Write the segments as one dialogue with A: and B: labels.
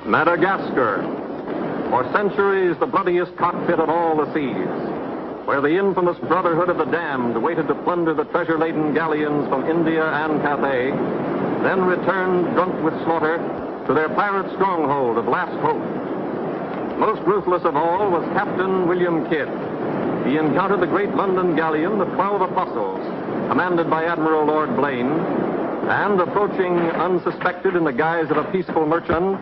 A: Madagascar. For centuries, the bloodiest cockpit of all the seas, where the infamous Brotherhood of the Damned waited to plunder the treasure-laden galleons from India and Cathay, then returned drunk with slaughter to their pirate stronghold of Last Hope. Most ruthless of all was Captain William Kidd. He encountered the great London galleon, the 12 Apostles, commanded by Admiral Lord Blaine, and approaching unsuspected in the guise of a peaceful merchant,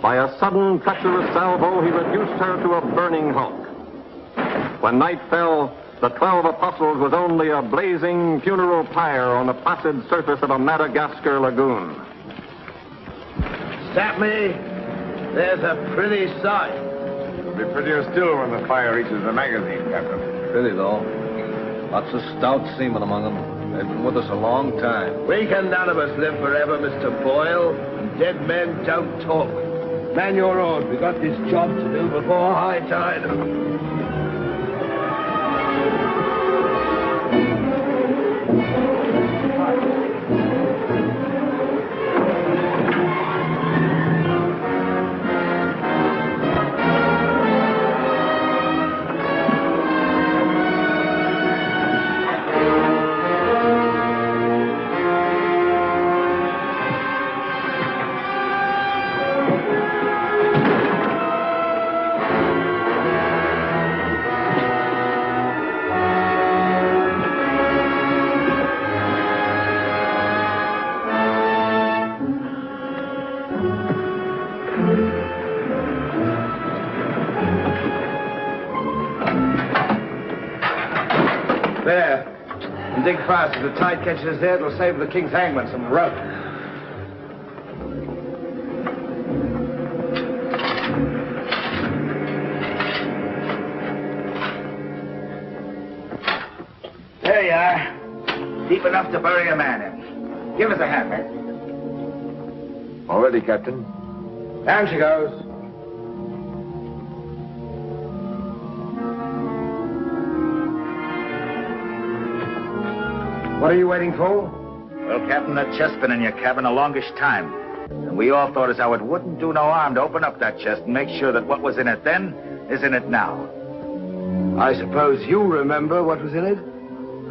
A: by a sudden treacherous salvo, he reduced her to a burning hulk. When night fell, the 12 Apostles was only a blazing funeral pyre on the placid surface of a Madagascar lagoon.
B: Stop me. There's a pretty sight.
C: It'll be prettier still when the fire reaches the magazine, Captain.
D: Pretty, though. Lots of stout seamen among them. They've been with us a long time.
B: We can none of us live forever, Mr. Boyle. And dead men don't talk. Man your oars. We got this job to do before high tide. Dig fast. If the tide catches us there, it'll save the king's hangman some rope. There you are. Deep enough to bury a man in. Give us a hand, man.
C: All ready, Captain.
B: Down she goes. What are you waiting for?
E: Well, Captain, that chest's been in your cabin a longish time. And we all thought as how it wouldn't do no harm to open up that chest and make sure that what was in it then is in it now.
B: I suppose you remember what was in it?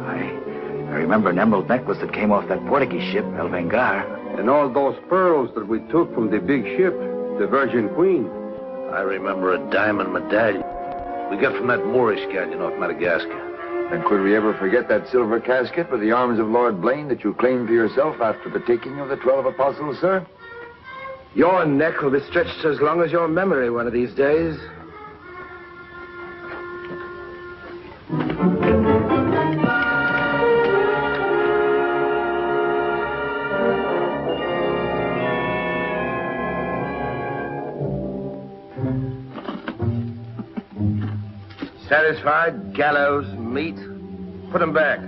E: I remember an emerald necklace that came off that Portuguese ship, El Vengar.
D: And all those pearls that we took from the big ship, the Virgin Queen.
F: I remember a diamond medallion we got from that Moorish galleon off Madagascar.
C: And could we ever forget that silver casket with the arms of Lord Blaine that you claimed for yourself after the taking of the 12 Apostles, sir?
B: Your neck will be stretched as long as your memory one of these days. Satisfied? Gallows, meat. Put them back.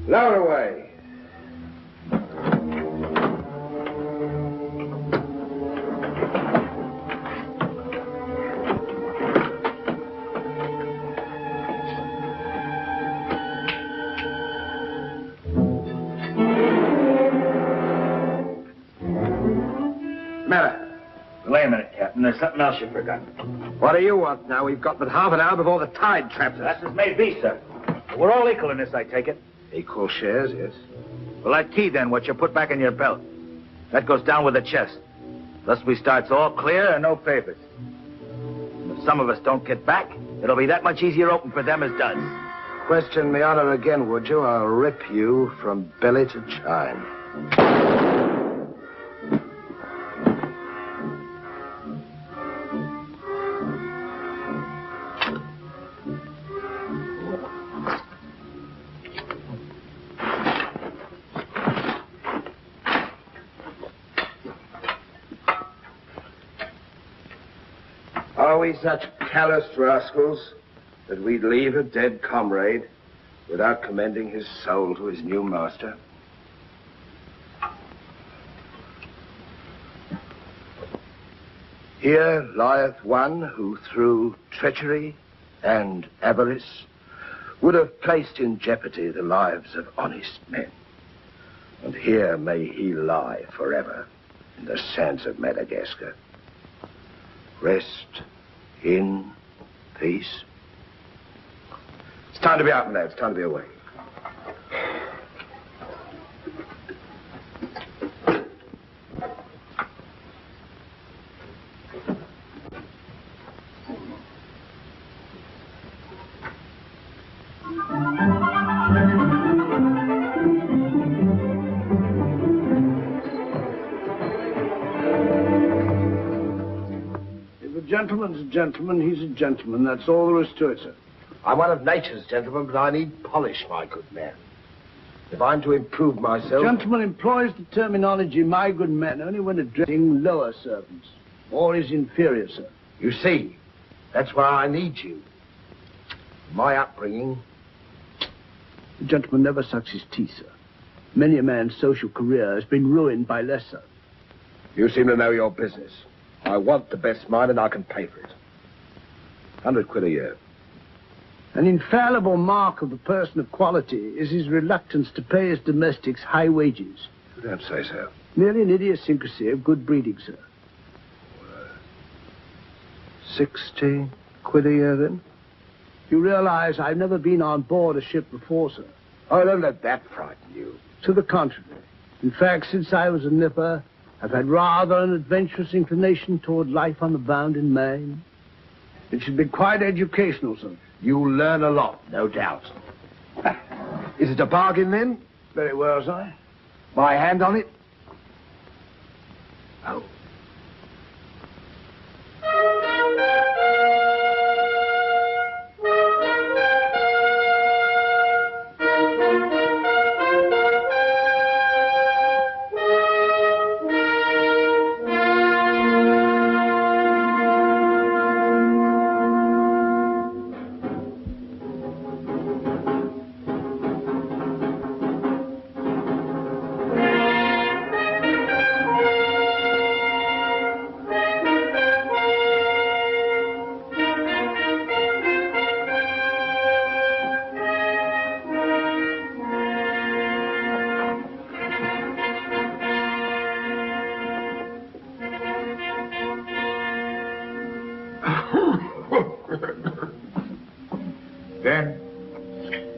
B: Lower away.
E: Wait a minute, Captain. There's something else you forgot.
B: What do you want now? We've got but half an hour before the tide traps us.
E: That's as may be, sir. We're all equal in this, I take it.
B: Equal shares, yes.
E: Well, that key, then, what you put back in your belt, that goes down with the chest. Thus we starts all clear and no favors. And if some of us don't get back, it'll be that much easier open for them as does.
B: Question me honor again, would you? I'll rip you from belly to chine. Are we such callous rascals that we'd leave a dead comrade without commending his soul to his new master? Here lieth one who through treachery and avarice would have placed in jeopardy the lives of honest men. And here may he lie forever in the sands of Madagascar. Rest in peace. It's time to be out, lads. It's time to be away.
G: Gentleman's a gentleman, he's a gentleman. That's all there is to it, sir.
B: I'm one of nature's gentlemen, but I need polish, my good man. If I'm to improve myself...
G: Gentleman employs the terminology, my good man, only when addressing lower servants, or his inferior, sir.
B: You see, that's why I need you. My upbringing...
G: The gentleman never sucks his teeth, sir. Many a man's social career has been ruined by less, sir.
B: You seem to know your business. I want the best mine, and I can pay for it. 100 quid a year.
G: An infallible mark of the person of quality is his reluctance to pay his domestics high wages.
B: You don't say so.
G: Merely an idiosyncrasy of good breeding, sir.
B: 60 quid a year, then?
G: You realize I've never been on board a ship before, sir.
B: Oh, don't let that frighten you.
G: To the contrary. In fact, since I was a nipper, I've had rather an adventurous inclination toward life on the bound in Maine. It should be quite educational, sir.
B: You'll learn a lot, no doubt. Is it a bargain, then?
G: Very well, sir.
B: My hand on it? Oh.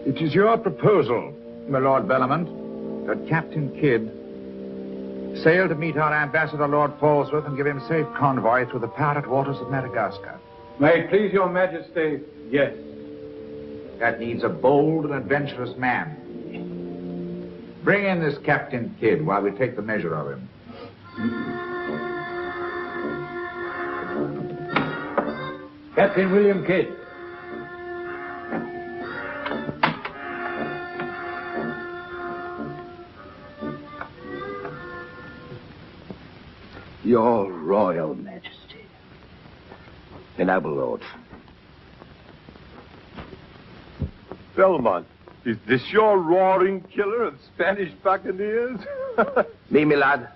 H: It is your proposal, my Lord Biberman, that Captain Kidd sail to meet our ambassador, Lord Falsworth, and give him safe convoy through the parrot waters of Madagascar.
I: May it please your majesty, yes.
H: That needs a bold and adventurous man. Bring in this Captain Kidd while we take the measure of him.
I: Captain William Kidd.
B: Your Royal Majesty. The noble lord.
J: Belmont, is this your roaring killer of Spanish buccaneers?
B: Me, my lad.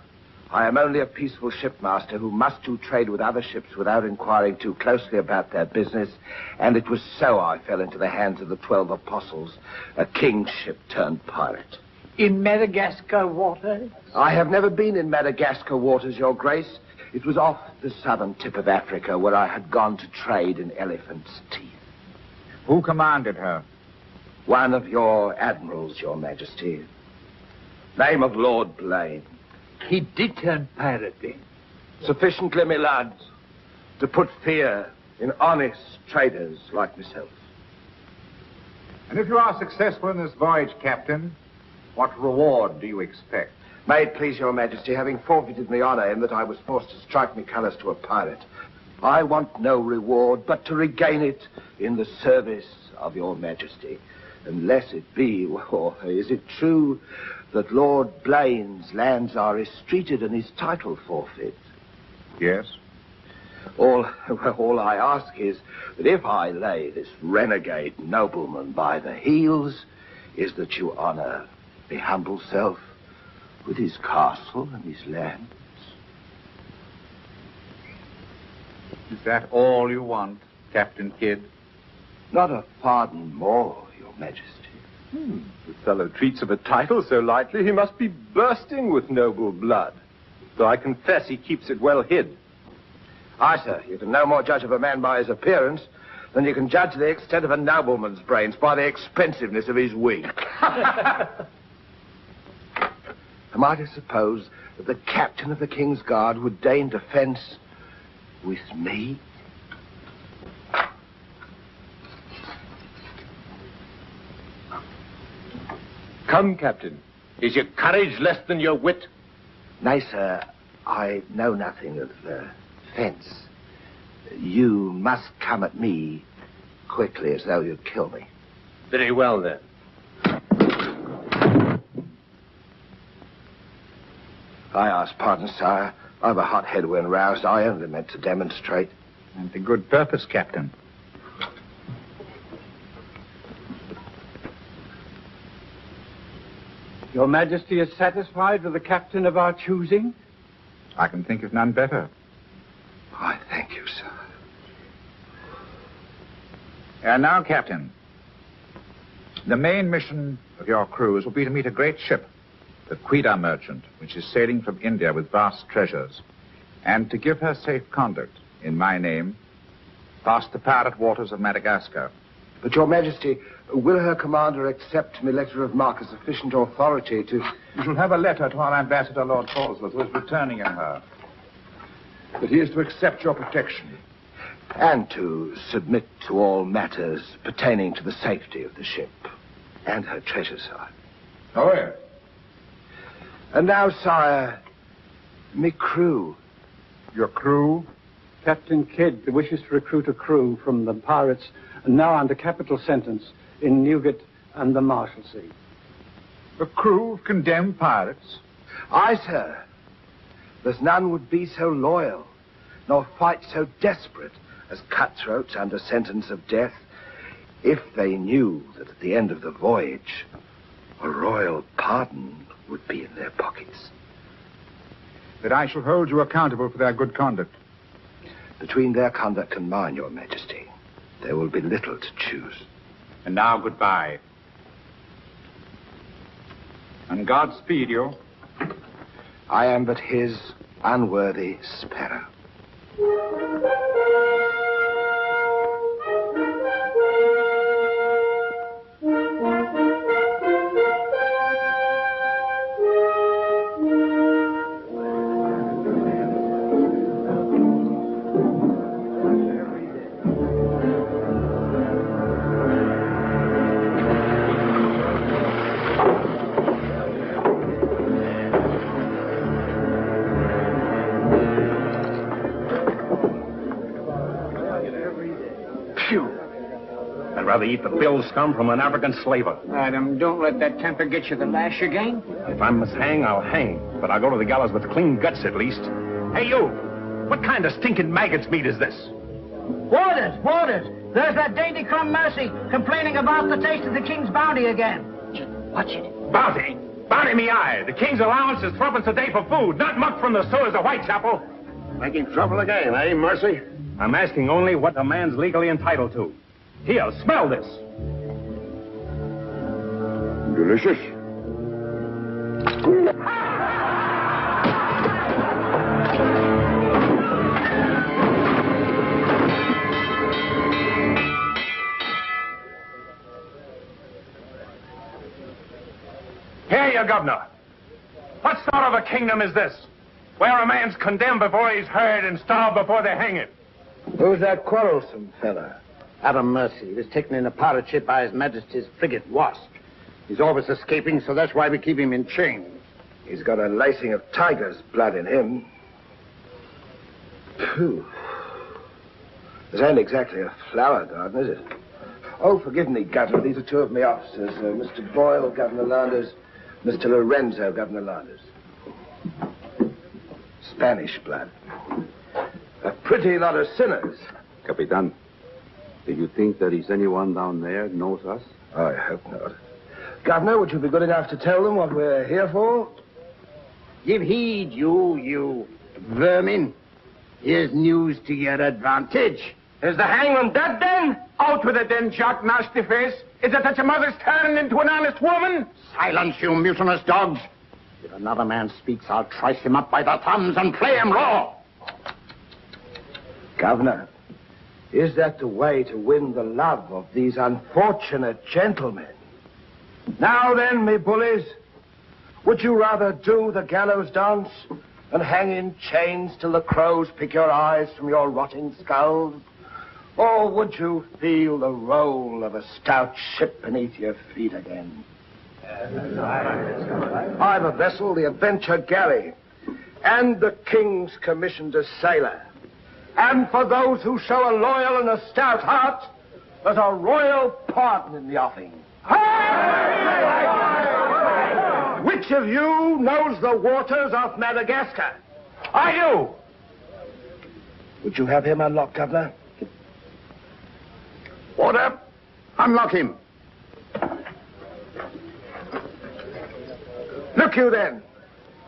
B: I am only a peaceful shipmaster who must do trade with other ships without inquiring too closely about their business, and it was so I fell into the hands of the 12 apostles, a king's ship turned pirate.
G: In Madagascar waters?
B: I have never been in Madagascar waters, Your Grace. It was off the southern tip of Africa where I had gone to trade in elephants' teeth.
H: Who commanded her?
B: One of your admirals, Your Majesty. Name of Lord Blaine.
G: He did turn pirate then?
B: Sufficiently, my lad, to put fear in honest traders like myself.
H: And if you are successful in this voyage, Captain, what reward do you expect?
B: May it please Your Majesty, having forfeited my honor in that I was forced to strike me colors to a pirate, I want no reward but to regain it in the service of Your Majesty. Unless it be, or is it true that Lord Blaine's lands are estreated and his title forfeit?
H: Yes.
B: All I ask is that if I lay this renegade nobleman by the heels, is that you honor the humble self with his castle and his lands.
H: Is that all you want, Captain Kidd?
B: Not a pardon more, Your Majesty.
J: The fellow treats of a title so lightly, he must be bursting with noble blood. Though I confess he keeps it well hid.
B: Aye, sir, you can no more judge of a man by his appearance than you can judge the extent of a nobleman's brains by the expensiveness of his wig. Am I to suppose that the captain of the King's Guard would deign to fence with me?
J: Come, Captain. Is your courage less than your wit?
B: Nay, sir, I know nothing of fence. You must come at me quickly as though you'd kill me.
J: Very well, then.
B: I ask pardon, sire. I've a hot head when roused. I only meant to demonstrate.
H: And to good purpose, Captain.
I: Your Majesty is satisfied with the captain of our choosing?
H: I can think of none better.
B: I thank you, sir.
H: And now, Captain, the main mission of your cruise will be to meet a great ship, the Quida merchant, which is sailing from India with vast treasures, and to give her safe conduct, in my name, past the pirate waters of Madagascar.
B: But, Your Majesty, will her commander accept my letter of marque as sufficient authority to...
H: You shall have a letter to our ambassador, Lord Ellswirth, who is returning in her. That he is to accept your protection.
B: And to submit to all matters pertaining to the safety of the ship and her treasure, sire.
H: Oh, yes.
B: And now, sire, me crew.
H: Your crew?
I: Captain Kidd wishes to recruit a crew from the pirates now under capital sentence in Newgate and the Marshalsea.
H: A crew of condemned pirates?
B: Aye, sir. There's none would be so loyal, nor fight so desperate as cutthroats under sentence of death, if they knew that at the end of the voyage, a royal pardon would be in their pockets.
H: That I shall hold you accountable for their good conduct.
B: Between their conduct and mine, Your Majesty, there will be little to choose.
H: And now, goodbye. And Godspeed you.
B: I am but his unworthy sparrow.
A: Rather eat the bill scum from an African slaver.
G: Madam, don't let that temper get you the lash again.
A: If I must hang, I'll hang. But I'll go to the gallows with clean guts at least. Hey, you! What kind of stinking maggot's meat is this?
K: Warders! Warders! There's that dainty crumb Mercy complaining about the taste of the king's bounty again. Watch it.
A: Bounty? Bounty me eye. The king's allowance is 12 a day for food, not muck from the sewers of Whitechapel.
F: Making trouble again, eh, Mercy?
A: I'm asking only what a man's legally entitled to. Here, smell this.
F: Delicious.
A: Here, you governor. What sort of a kingdom is this? Where a man's condemned before he's heard and starved before they hang him?
B: Who's that quarrelsome fella?
L: Adam Mercy. He was taken in a pirate ship by His Majesty's frigate Wasp. He's always escaping, so that's why we keep him in chains.
B: He's got a lacing of tiger's blood in him. Phew. This ain't exactly a flower garden, is it? Oh, forgive me, Governor. These are two of my officers. Mr. Boyle, Governor Landers. Mr. Lorenzo, Governor Landers. Spanish blood. A pretty lot of sinners.
M: Capitan, do you think there is anyone down there who knows us?
B: I hope not. Governor, would you be good enough to tell them what we're here for?
L: Give heed, you vermin. Here's news to your advantage.
N: Is the hangman dead, then? Out with it, then, Jock Nasty Face. Is it that your mother's turned into an honest woman?
L: Silence, you mutinous dogs. If another man speaks, I'll trice him up by the thumbs and play him raw.
B: Governor, is that the way to win the love of these unfortunate gentlemen? Now then, me bullies, would you rather do the gallows dance and hang in chains till the crows pick your eyes from your rotting skulls? Or would you feel the roll of a stout ship beneath your feet again? I've a vessel, the Adventure Galley, and the King's commissioned a sailor. And for those who show a loyal and a stout heart, there's a royal pardon in the offing. Which of you knows the waters of Madagascar?
N: I do.
B: Would you have him unlocked, Governor?
L: Order. Unlock him.
B: Look you then.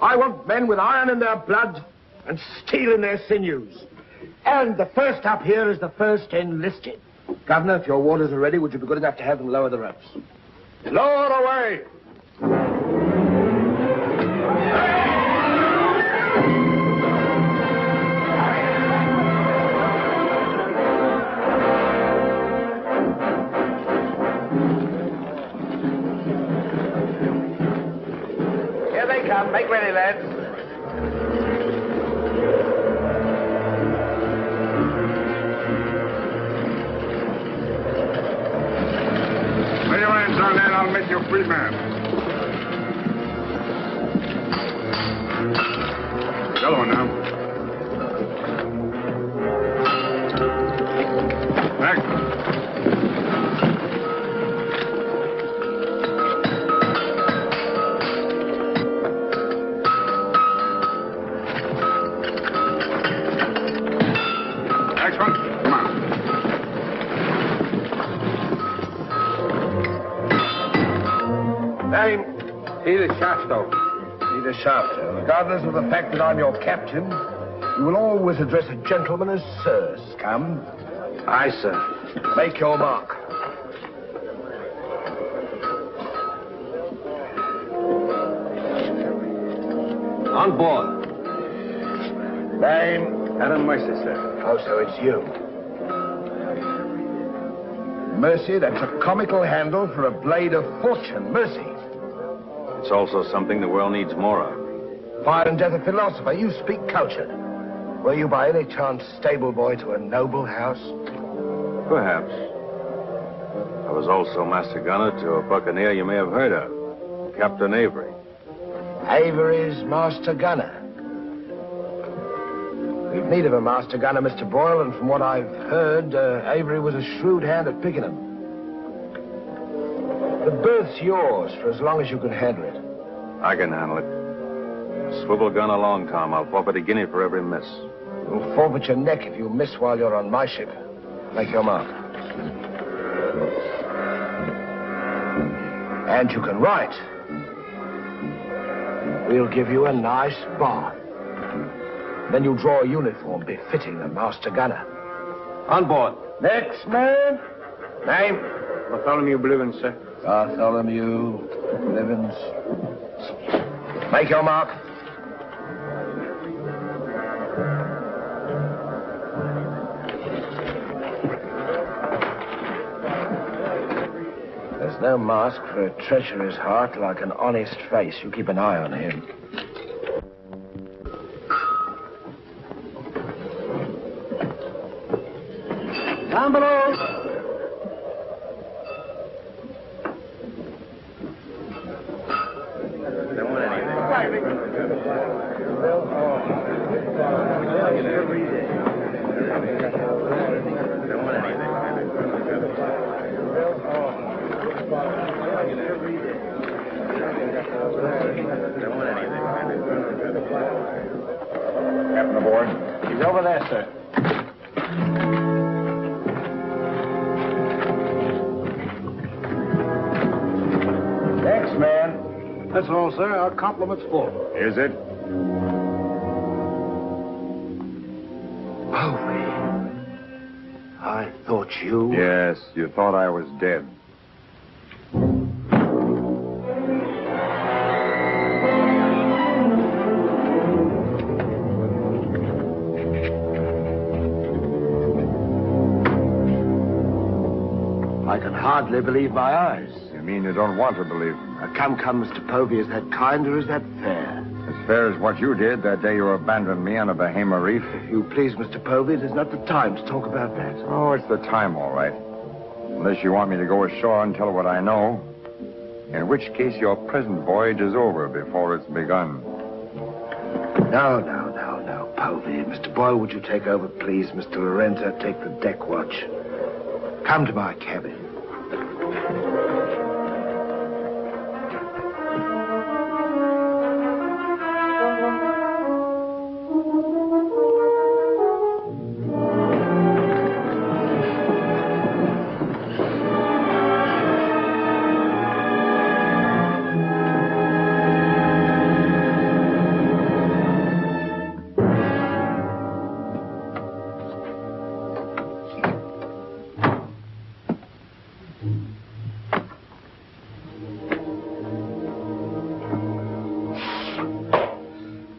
B: I want men with iron in their blood and steel in their sinews. And the first up here is the first enlisted. Governor, if your warders are ready, would you be good enough to have them lower the ropes? Lower away!
N: Here they come. Make ready, lads.
H: Lay your hands on that, I'll make you a free man. Yellow now. Back. Next one. Come on.
B: Name?
N: Peter Shafto.
B: Peter Shafto. Regardless of the fact that I'm your captain, you will always address a gentleman as Sir, scum.
N: Aye, sir.
B: Make your mark.
D: On board.
B: Name?
D: Adam Mercy, sir.
B: Oh, so it's you. Mercy, that's a comical handle for a blade of fortune. Mercy.
D: It's also something the world needs more of.
B: Fire and death a philosopher. You speak culture. Were you by any chance stable boy to a noble house?
D: Perhaps. I was also master gunner to a buccaneer you may have heard of, Captain Avery.
B: Avery's master gunner. We've need of a master gunner, Mr. Boyle, and from what I've heard, Avery was a shrewd hand at picking them. The berth's yours for as long as you can handle it.
D: I can handle it. Swivel gun along, Tom. I'll forfeit a guinea for every miss.
B: You'll forfeit your neck if you miss while you're on my ship. Make your mark. And you can write. We'll give you a nice bar. Then you draw a uniform befitting a master gunner.
D: On board.
B: Next man. Name?
D: Bartholomew Blivens, sir.
B: Bartholomew Blivens. Make your mark. There's no mask for a treacherous heart like an honest face. You keep an eye on him.
K: Down below.
H: Captain aboard.
K: He's over there, sir.
B: Next man.
I: That's all, sir. Our compliment's full.
H: Is it?
B: I thought you...
C: Yes, you thought I was dead.
B: I can hardly believe my eyes.
C: You mean you don't want to believe them?
B: Come, Mr. Povey. Is that kind or is that fair?
C: As fair as what you did that day you abandoned me on a Bahama reef.
B: If you please, Mr. Povey, there's not the time to talk about that.
C: Oh, it's the time, all right. Unless you want me to go ashore and tell what I know. In which case your present voyage is over before it's begun.
B: No, Povey. Mr. Boyle, would you take over, please? Mr. Lorenzo, take the deck watch. Come to my cabin.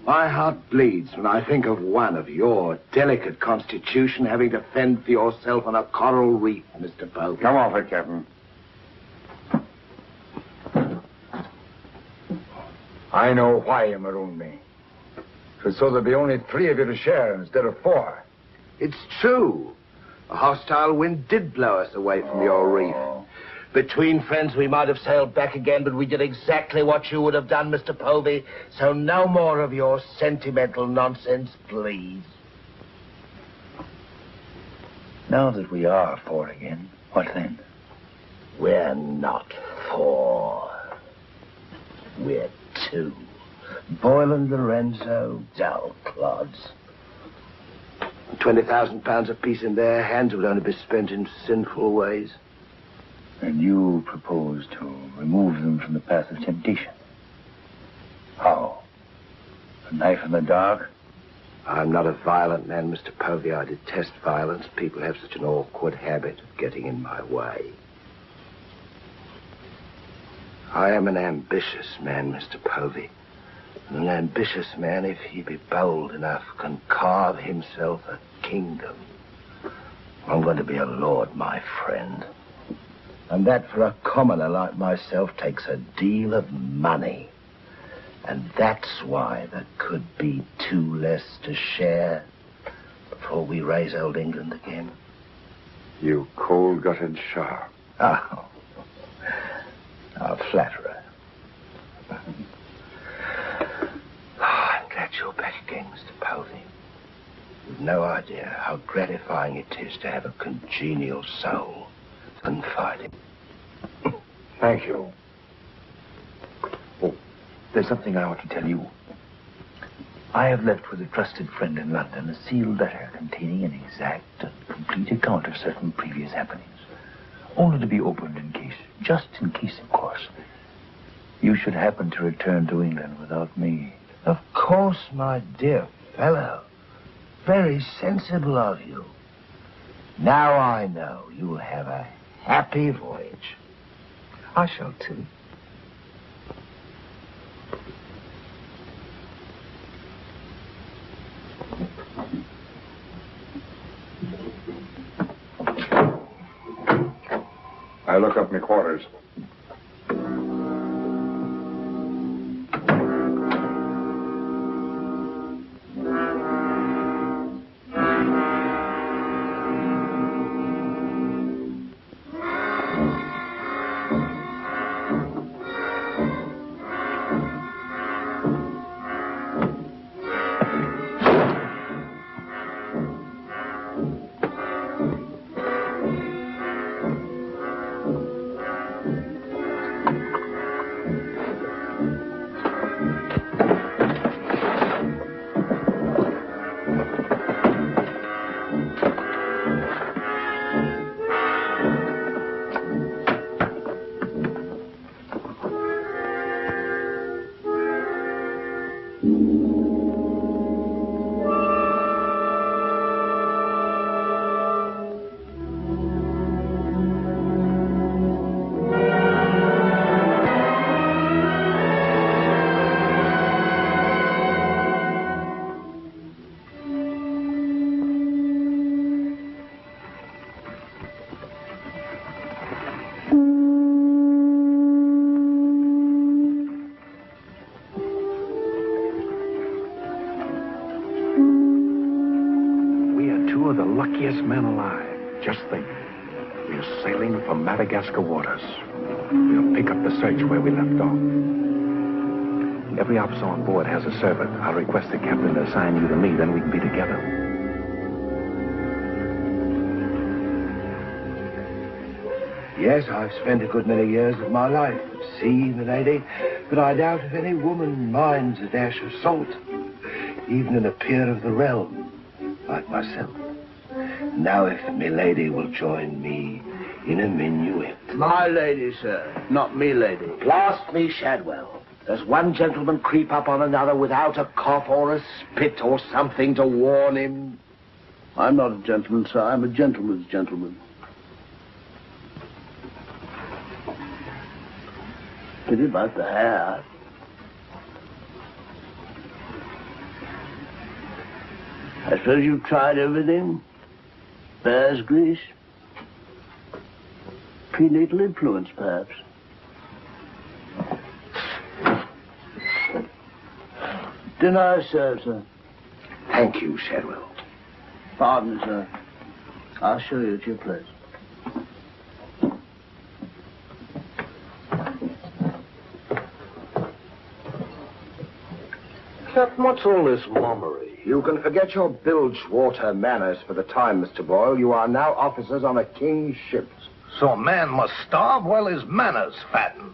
B: My heart bleeds when I think of one of your delicate constitution having to fend for yourself on a coral reef, Mr. Povey.
C: Come off it, Captain.
H: I know why you marooned me. It was so there'd be only 3 of you to share instead of 4.
B: It's true. A hostile wind did blow us away from your reef. Between friends, we might have sailed back again, but we did exactly what you would have done, Mr. Povey. So no more of your sentimental nonsense, please.
E: Now that we are 4 again, what then?
B: We're not 4. We're 2. Boyle and Lorenzo, dull clods. 20,000 pounds apiece in their hands would only be spent in sinful ways.
E: And you propose to remove them from the path of temptation. How? A knife in the dark?
B: I'm not a violent man, Mr. Povey. I detest violence. People have such an awkward habit of getting in my way. I am an ambitious man, Mr. Povey. And an ambitious man, if he be bold enough, can carve himself a kingdom. I'm going to be a lord, my friend. And that for a commoner like myself takes a deal of money. And that's why there could be 2 less to share before we raise old England again.
C: You cold-gutted shark.
B: Oh, a flatterer. I'm glad you're back again, Mr. Povey. You've no idea how gratifying it is to have a congenial soul. Confiding.
E: Thank you. Oh, there's something I want to tell you. I have left with a trusted friend in London a sealed letter containing an exact and complete account of certain previous happenings. Only to be opened in case, just in case, of course, you should happen to return to England without me.
B: Of course, my dear fellow. Very sensible of you. Now I know you'll have a happy voyage. I shall too.
C: I look up my quarters.
O: We're sailing for Madagascar waters. We'll pick up the search where we left off. Every officer on board has a servant. I'll request the captain to assign you to me, then we can be together.
B: Yes, I've spent a good many years of my life at sea, milady, but I doubt if any woman minds a dash of salt, even in a peer of the realm, like myself. Now, if milady will join me in a minuet.
G: My lady, sir, not me lady.
B: Blast me, Shadwell. Does one gentleman creep up on another without a cough or a spit or something to warn him?
G: I'm not a gentleman, sir. I'm a gentleman's gentleman. Pity about the hair. I suppose you've tried everything? Bear's grease? Prenatal influence, perhaps? Dinner served, sir.
B: Thank you, Shadwell.
G: Pardon, sir. I'll show you at your place.
B: Captain, what's all this mummery? You can forget your bilge water manners for the time, Mr. Boyle. You are now officers on a king's ship.
F: So a man must starve while his manners fatten.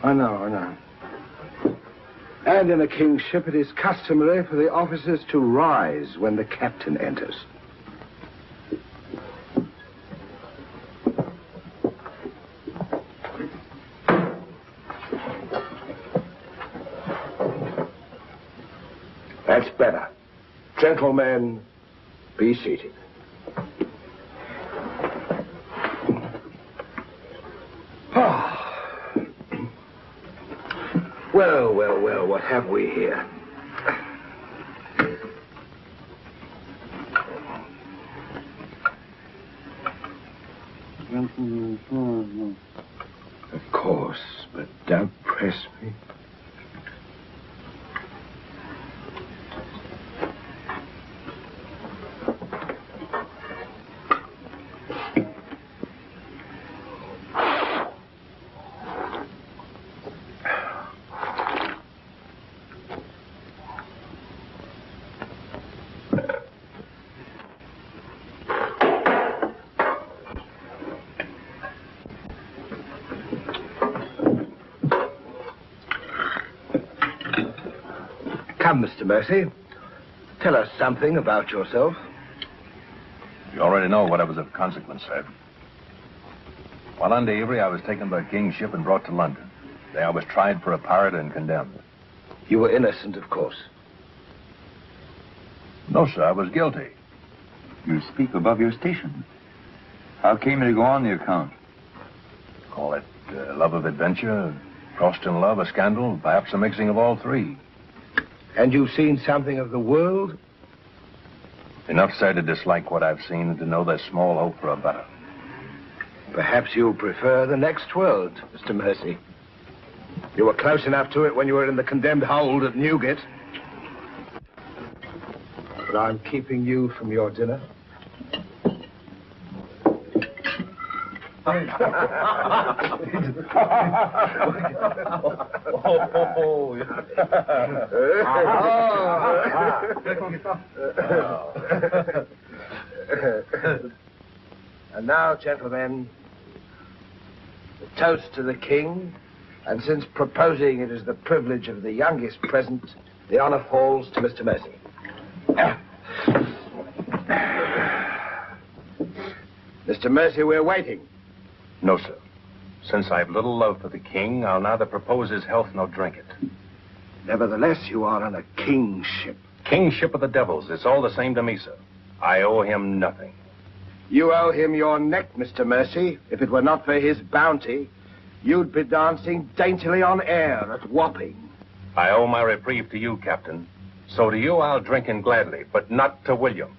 B: I know. And in a king's ship, it is customary for the officers to rise when the captain enters. That's better. Gentlemen, be seated. Well, what have we here? Of course, but don't press me. Come, Mr. Mercy. Tell us something about yourself.
D: You already know what was of consequence, sir. While under Avery, I was taken by King's ship and brought to London. There I was tried for a pirate and condemned.
B: You were innocent, of course.
D: No, sir, I was guilty.
C: You speak above your station. How came you to go on the account?
D: Call it love of adventure, crossed in love, a scandal, perhaps a mixing of all three.
B: And you've seen something of the world?
D: Enough, sir, to dislike what I've seen and to know there's small hope for a better.
B: Perhaps you'll prefer the next world, Mr. Mercy. You were close enough to it when you were in the condemned hold at Newgate. But I'm keeping you from your dinner. And now, gentlemen, the toast to the king, and since proposing it is the privilege of the youngest present, the honor falls to Mr. Mercy. Mr. Mercy, we're waiting.
D: No, sir. Since I've little love for the king, I'll neither propose his health nor drink it.
B: Nevertheless, you are on a king's ship.
D: King's ship of the devils. It's all the same to me, sir. I owe him nothing.
B: You owe him your neck, Mr. Mercy. If it were not for his bounty, you'd be dancing daintily on air at Wapping.
D: I owe my reprieve to you, Captain. So to you I'll drink in gladly, but not to William.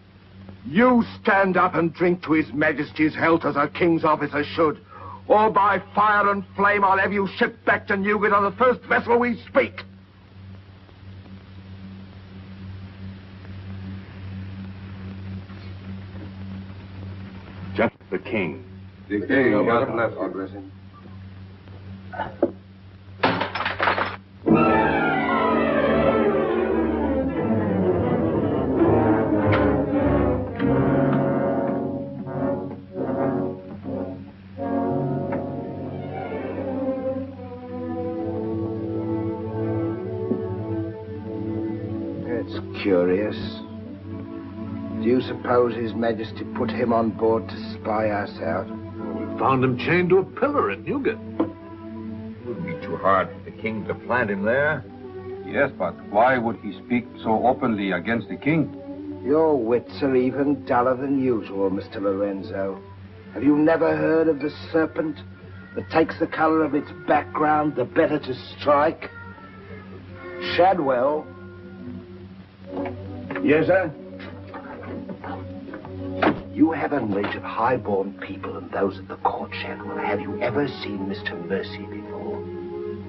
B: You stand up and drink to His Majesty's health as a king's officer should. Or by fire and flame, I'll have you shipped back to Newgate on the first vessel we speak.
O: The king.
B: The king, God bless him. Curious. Do you suppose His Majesty put him on board to spy us out?
F: We found him chained to a pillar at Newgate.
C: It would be too hard for the king to plant him there.
M: Yes, but why would he speak so openly against the king?
B: Your wits are even duller than usual, Mr. Lorenzo. Have you never heard of the serpent that takes the color of its background the better to strike? Shadwell. Yes, sir? You have a knowledge of high-born people and those at the court, Shadwell. Have you ever seen Mr. Mercy before?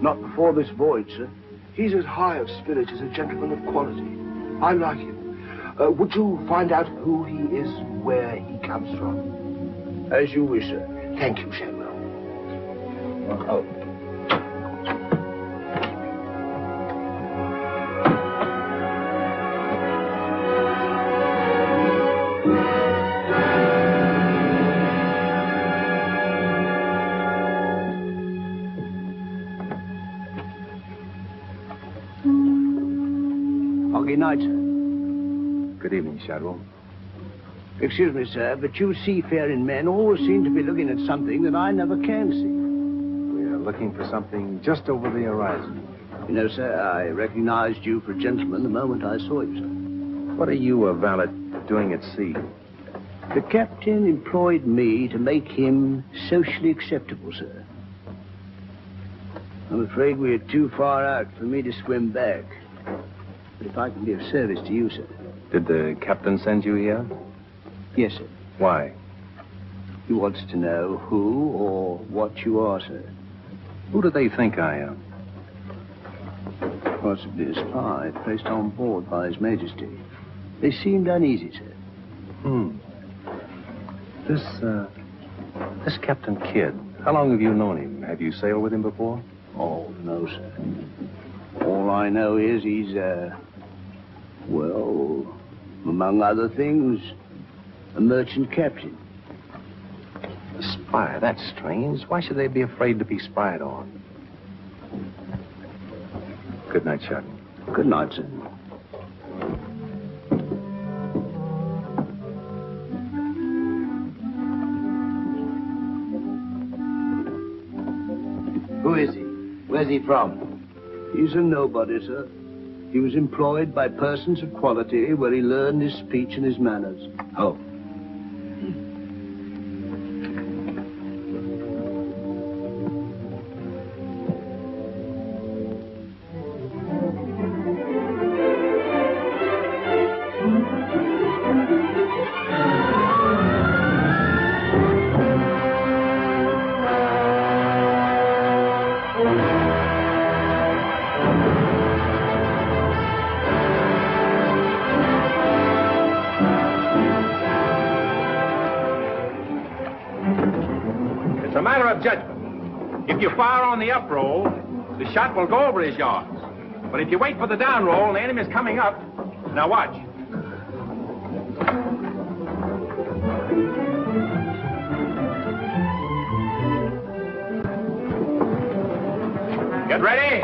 P: Not before this voyage, sir. He's as high of spirit as a gentleman of quality. I like him.
B: Would you find out who he is, where he comes from?
P: As you wish, sir.
B: Thank you, Shadwell. Oh.
G: Good night, sir.
O: Good evening, Shadwell.
G: Excuse me, sir, but you seafaring men always seem to be looking at something that I never can see.
O: We are looking for something just over the horizon.
G: You know, sir, I recognized you for a gentleman the moment I saw you, sir.
O: What are you, a valet, doing at sea?
G: The captain employed me to make him socially acceptable, sir. I'm afraid we're too far out for me to swim back. But if I can be of service to you, sir.
O: Did the captain send you here?
G: Yes, sir.
O: Why?
G: He wants to know who or what you are, sir.
O: Who do they think I am?
G: Possibly a spy placed on board by His Majesty. They seemed uneasy, sir.
O: This Captain Kidd, how long have you known him? Have you sailed with him before?
G: Oh, no, sir. All I know is he's, well, among other things, a merchant captain.
O: A spy? That's strange. Why should they be afraid to be spied on? Good night, Sheldon.
G: Good night, sir.
B: Who is he? Where's he from?
G: He's a nobody, sir. He was employed by persons of quality where he learned his speech and his manners.
B: Oh.
N: If you fire on the up roll, the shot will go over his yards. But if you wait for the down roll and the enemy's coming up, now watch. Get ready.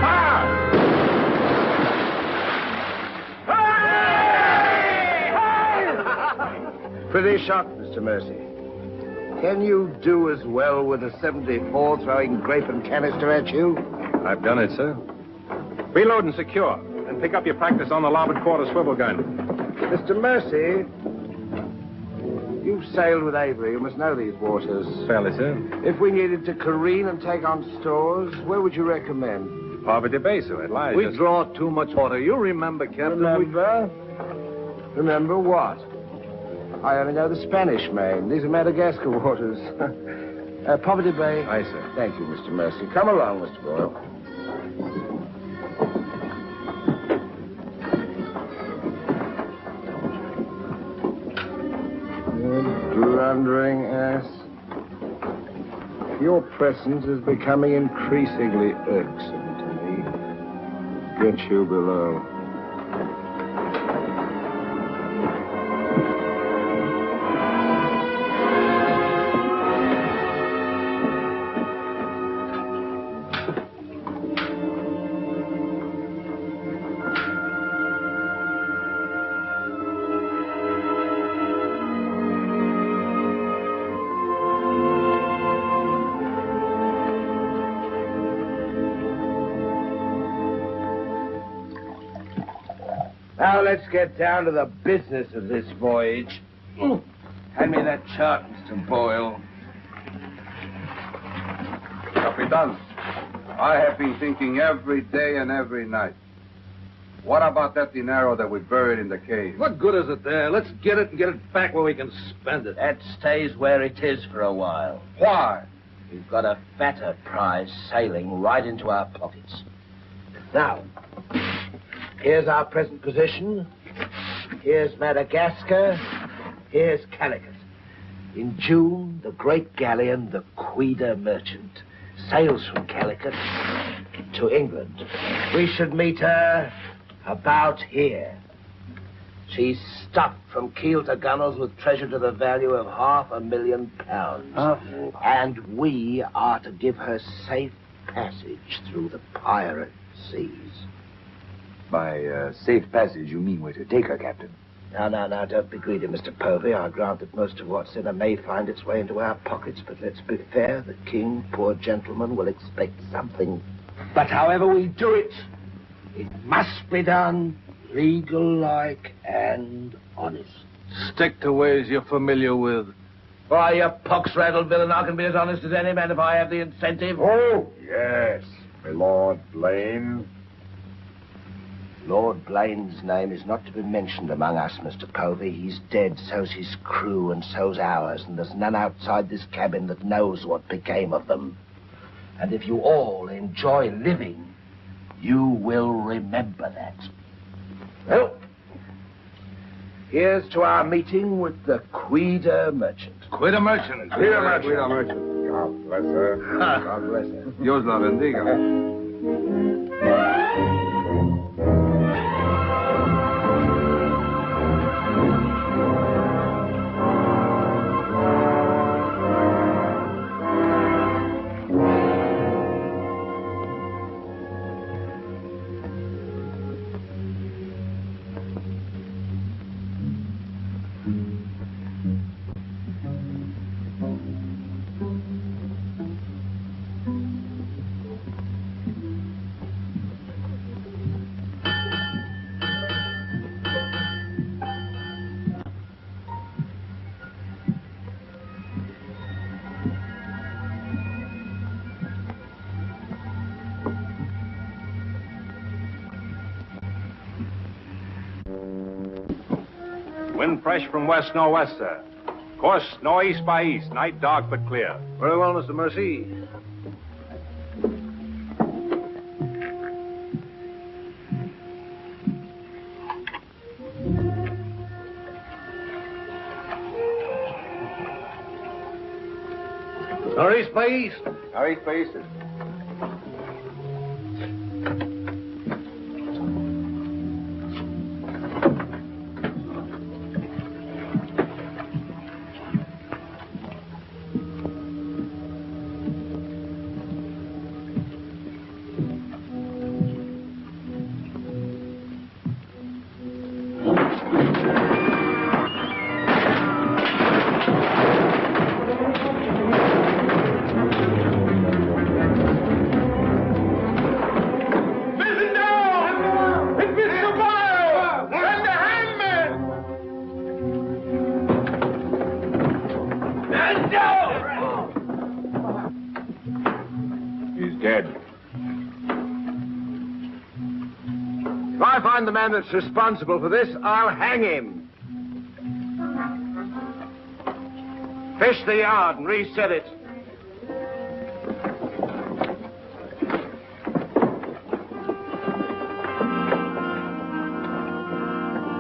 N: Fire!
B: Pretty shot, Mr. Mercy. Can you do as well with a 74 throwing grape and canister at you?
O: I've done it, sir.
N: Reload and secure. Then pick up your practice on the larboard quarter swivel gun.
B: Mr. Mercy, you've sailed with Avery. You must know these waters.
O: Fairly, sir.
B: If we needed to careen and take on stores, where would you recommend?
O: Povey Bay, sir. It lies.
F: We draw too much water. You remember, Captain?
B: Remember? Remember what? I only know the Spanish Main. These are Madagascar waters. Poverty Bay.
O: Aye, sir.
B: Thank you, Mr. Mercy. Come along, Mr. Boyle. blundering ass. Your presence is becoming increasingly irksome to me. Get you below. Now let's get down to the business of this voyage. Hand me that chart, Mr. Boyle.
M: Capitan, I have been thinking every day and every night. What about that dinero that we buried in the cave?
F: What good is it there? Let's get it and get it back where we can spend it.
Q: That stays where it is for a while.
M: Why?
Q: We've got a fatter prize sailing right into our pockets.
B: Now, here's our present position. Here's Madagascar. Here's Calicut. In June, the great galleon, the Queen Merchant, sails from Calicut to England. We should meet her about here. She's stuffed from keel to gunwales with treasure to the value of £500,000.
G: Oh.
B: And we are to give her safe passage through the pirate seas.
E: By safe passage, you mean we're to take her, Captain?
B: Now, don't be greedy, Mr. Povey. I grant that most of what's in her may find its way into our pockets, but let's be fair. The king, poor gentleman, will expect something. But however we do it, it must be done legal-like and honest.
F: Stick to ways you're familiar with.
B: Why, you pox-rattled villain, I can be as honest as any man if I have the incentive.
C: Oh, yes, my Lord Blaine.
B: Lord Blaine's name is not to be mentioned among us, Mr. Povey. He's dead, so's his crew, and so's ours, and there's none outside this cabin that knows what became of them. And if you all enjoy living, you will remember that. Well, here's to our meeting with the Queen Merchant.
E: Queen Merchant.
C: Queen Merchant. God bless her.
B: God bless her.
E: Dios la bendiga.
N: Wind fresh from west northwest, sir. Course northeast by east. Night dark but clear.
F: Very well, Mr. Mercy. Northeast by east.
M: Northeast by east.
B: The man that's responsible for this, I'll hang him. Fish the yard and reset it.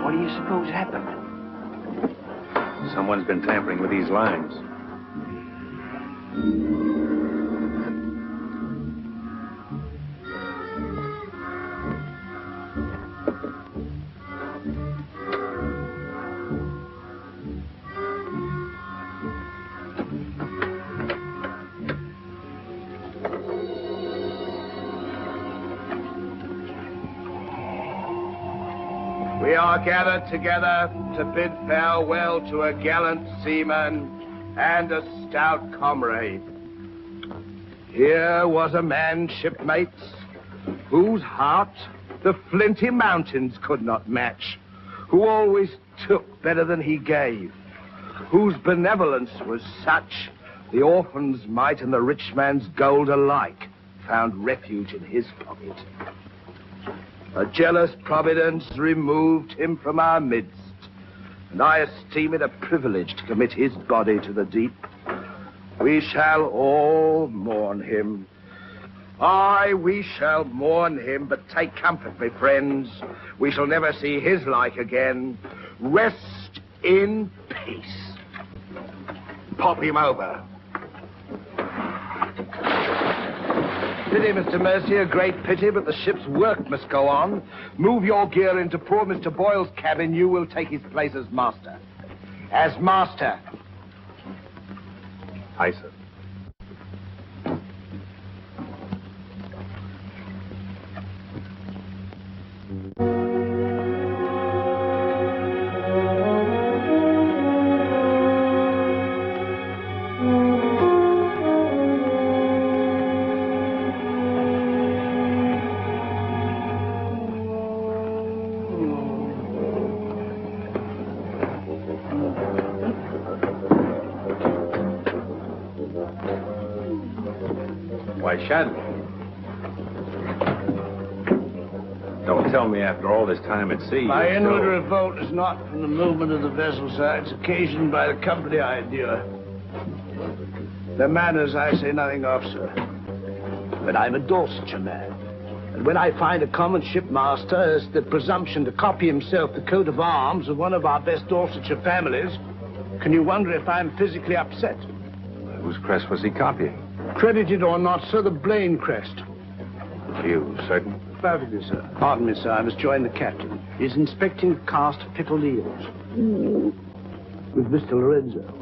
E: What do you suppose happened?
O: Someone's been tampering with these lines.
B: We are gathered together to bid farewell to a gallant seaman and a stout comrade. Here was a man, shipmates, whose heart the flinty mountains could not match, who always took better than he gave, whose benevolence was such the orphan's mite and the rich man's gold alike found refuge in his pocket. A jealous providence removed him from our midst, and I esteem it a privilege to commit his body to the deep. We shall all mourn him. Aye, we shall mourn him, but take comfort, my friends. We shall never see his like again. Rest in peace. Pop him over. Pity, Mr. Mercy, a great pity, but the ship's work must go on. Move your gear into poor Mr. Boyle's cabin. You will take his place as master. As master.
O: Aye, sir.
N: Shadwell. Don't tell me after all this time at sea.
G: My inward revolt is not from the movement of the vessel, sir. It's occasioned by the company I endure. Their manners I say nothing of, sir. But I'm a Dorsetshire man. And when I find a common shipmaster has the presumption to copy himself the coat of arms of one of our best Dorsetshire families, can you wonder if I'm physically upset?
O: Whose crest was he copying?
G: Credited or not, sir, the Blaine crest.
O: Are you certain?
G: Perfectly, sir. Pardon me, sir. I must join the captain. He's inspecting the cast of pickled eels. With Mr. Lorenzo.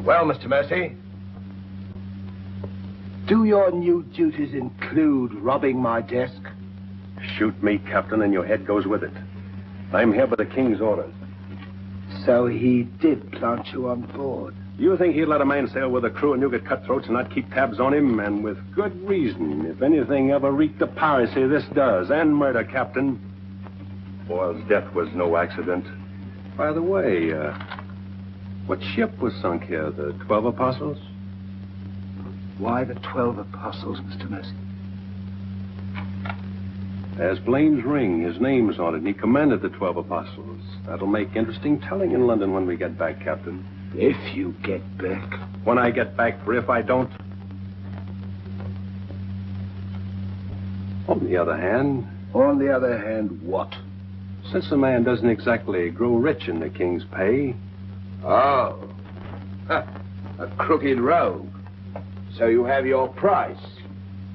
B: Well, Mr. Mercy, do your new duties include robbing my desk?
R: Shoot me, Captain, and your head goes with it. I'm here by the King's orders.
B: So he did plant you on board?
R: You think he'd let a man sail with a crew and you get cutthroats and not keep tabs on him? And with good reason. If anything ever reeked of piracy, this does. And murder, Captain. Boyle's death was no accident. By the way, what ship was sunk here? The 12 Apostles?
B: Why the 12 Apostles, Mr. Mercy?
R: There's Blaine's ring. His name's on it, and he commended the 12 apostles. That'll make interesting telling in London when we get back, Captain.
B: If you get back.
R: When I get back, for if I don't. On the other hand...
B: On the other hand, what?
R: Since a man doesn't exactly grow rich in the king's pay...
B: Oh. A crooked rogue. So you have your price.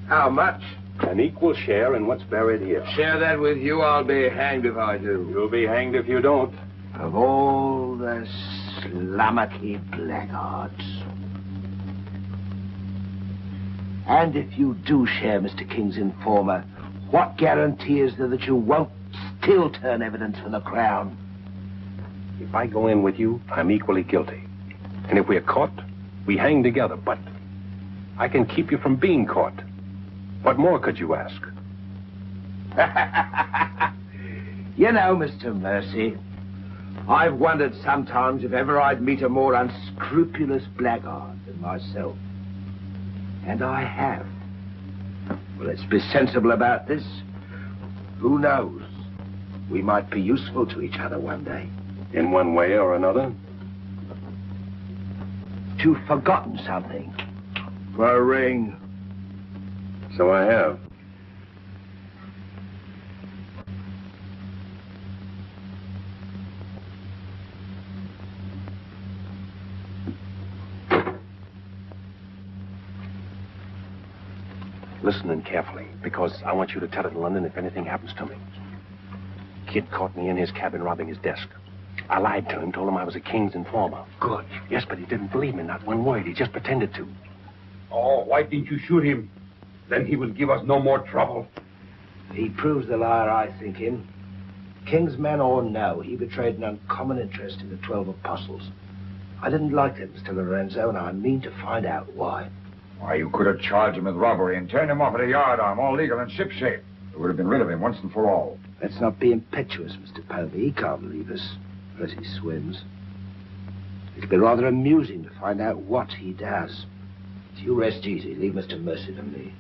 B: How much?
R: An equal share in what's buried here.
B: Share that with you, I'll be hanged if I do.
R: You'll be hanged if you don't.
B: Of all the slummocky blackguards. And if you do share Mr. King's informer, what guarantee is there that you won't still turn evidence for the Crown?
R: If I go in with you, I'm equally guilty. And if we're caught, we hang together. But I can keep you from being caught. What more could you ask?
B: You know, Mr. Mercy, I've wondered sometimes if ever I'd meet a more unscrupulous blackguard than myself. And I have. Well, let's be sensible about this. Who knows? We might be useful to each other one day.
R: In one way or another?
B: You've forgotten something. For a ring.
R: So I have. Listen carefully, because I want you to tell it in London if anything happens to me. Kid caught me in his cabin robbing his desk. I lied to him, told him I was a king's informer.
B: Good.
R: Yes, but he didn't believe me, not one word. He just pretended to.
S: Oh, why didn't you shoot him? Then he will give us no more trouble.
B: He proves the liar I think him. King's man or no, he betrayed an uncommon interest in the 12 apostles. I didn't like that, Mr. Lorenzo, and I mean to find out why.
H: Why, you could have charged him with robbery and turned him off at a yardarm, all legal and shipshape. We would have been rid of him once and for all.
B: Let's not be impetuous, Mr. Povey. He can't leave us, unless he swims. It'll be rather amusing to find out what he does. So you rest easy. Leave Mr. Mercy to me.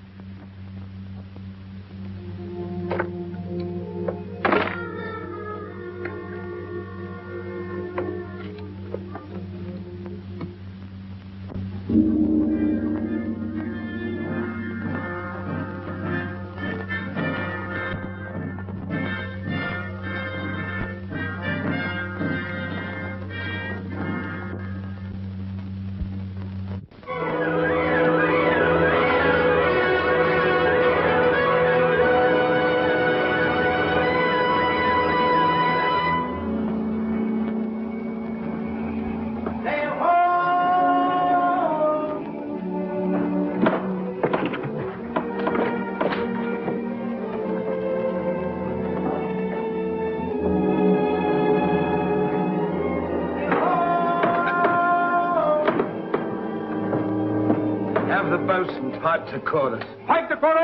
B: Pipe to quarters.
S: Pipe to quarters!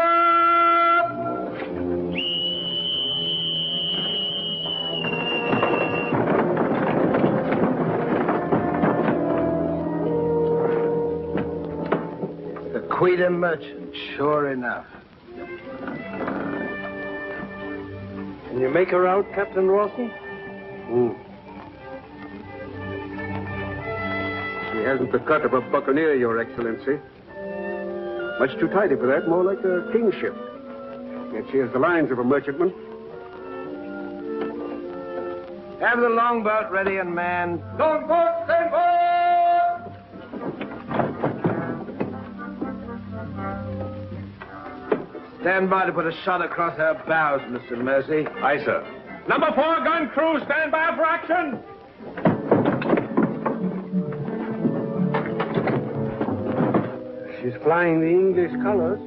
B: The Qualen merchant, sure enough.
I: Can you make her out, Captain Rawson?
J: She hasn't the cut of a buccaneer, Your Excellency. Much too tidy for that, more like a king's ship. Yet she has the lines of a merchantman.
B: Have the longboat ready and manned.
S: Longboat, stand by!
B: Stand by to put a shot across her bows, Mr. Mercy.
R: Aye, sir.
N: Number 4 gun crew, stand by for action.
I: She's flying the English colors.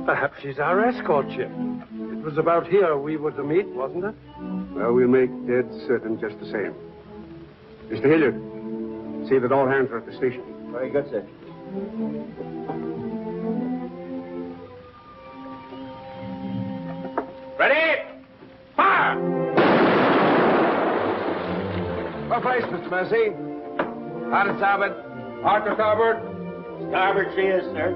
I: Perhaps she's our escort ship. It was about here we were to meet, wasn't it?
J: Well, we'll make dead certain just the same. Mr. Hilliard, see that all hands are at the station.
B: Very good, sir.
N: Ready? Fire!
B: Well placed, Mr. Mercy. Hard to starboard.
N: Hard to starboard. Starboard she is, sir.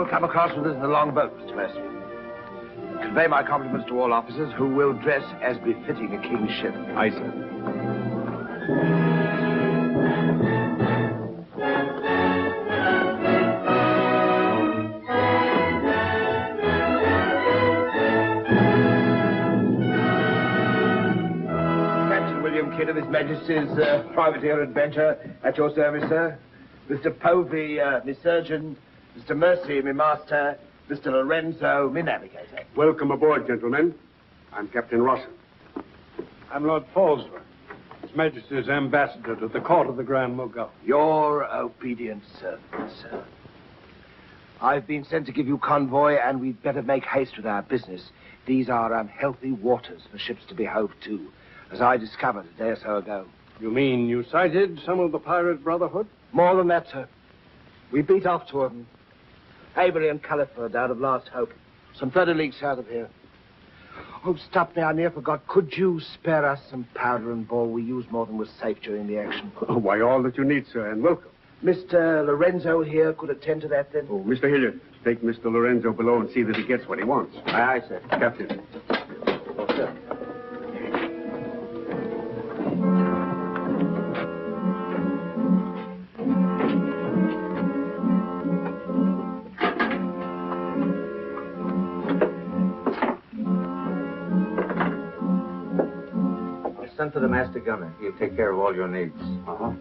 B: come across with us in the longboat, Mr. Mercy. Convey my compliments to all officers who will dress as befitting a king's ship.
R: Aye, sir.
B: Kidd of His Majesty's privateer adventure at your service, sir. Mr. Povey, me surgeon. Mr. Mercy, me master. Mr. Lorenzo, me navigator.
J: Welcome aboard, gentlemen. I'm Captain Rawson.
I: I'm Lord Falsworth, His Majesty's ambassador to the court of the Grand Mogul.
B: Your obedient servant, sir. I've been sent to give you convoy, and we'd better make haste with our business. These are unhealthy waters for ships to be hove to, as I discovered a day or so ago.
I: You mean you sighted some of the pirate brotherhood?
B: More than that, sir. We beat off two of them. Avery and Culliford out of Last Hope. Some 30 leagues south of here. Oh, stop me, I near forgot. Could you spare us some powder and ball? We used more than was safe during the action.
J: Oh, why, all that you need, sir, and welcome.
B: Mr. Lorenzo here could attend to that, then?
J: Oh, Mr. Hilliard, take Mr. Lorenzo below and see that he gets what he wants.
B: Aye, aye, sir.
J: Captain.
B: Oh, sir.
H: Send for the master gunner. He'll take care of all your needs.
J: Uh-huh.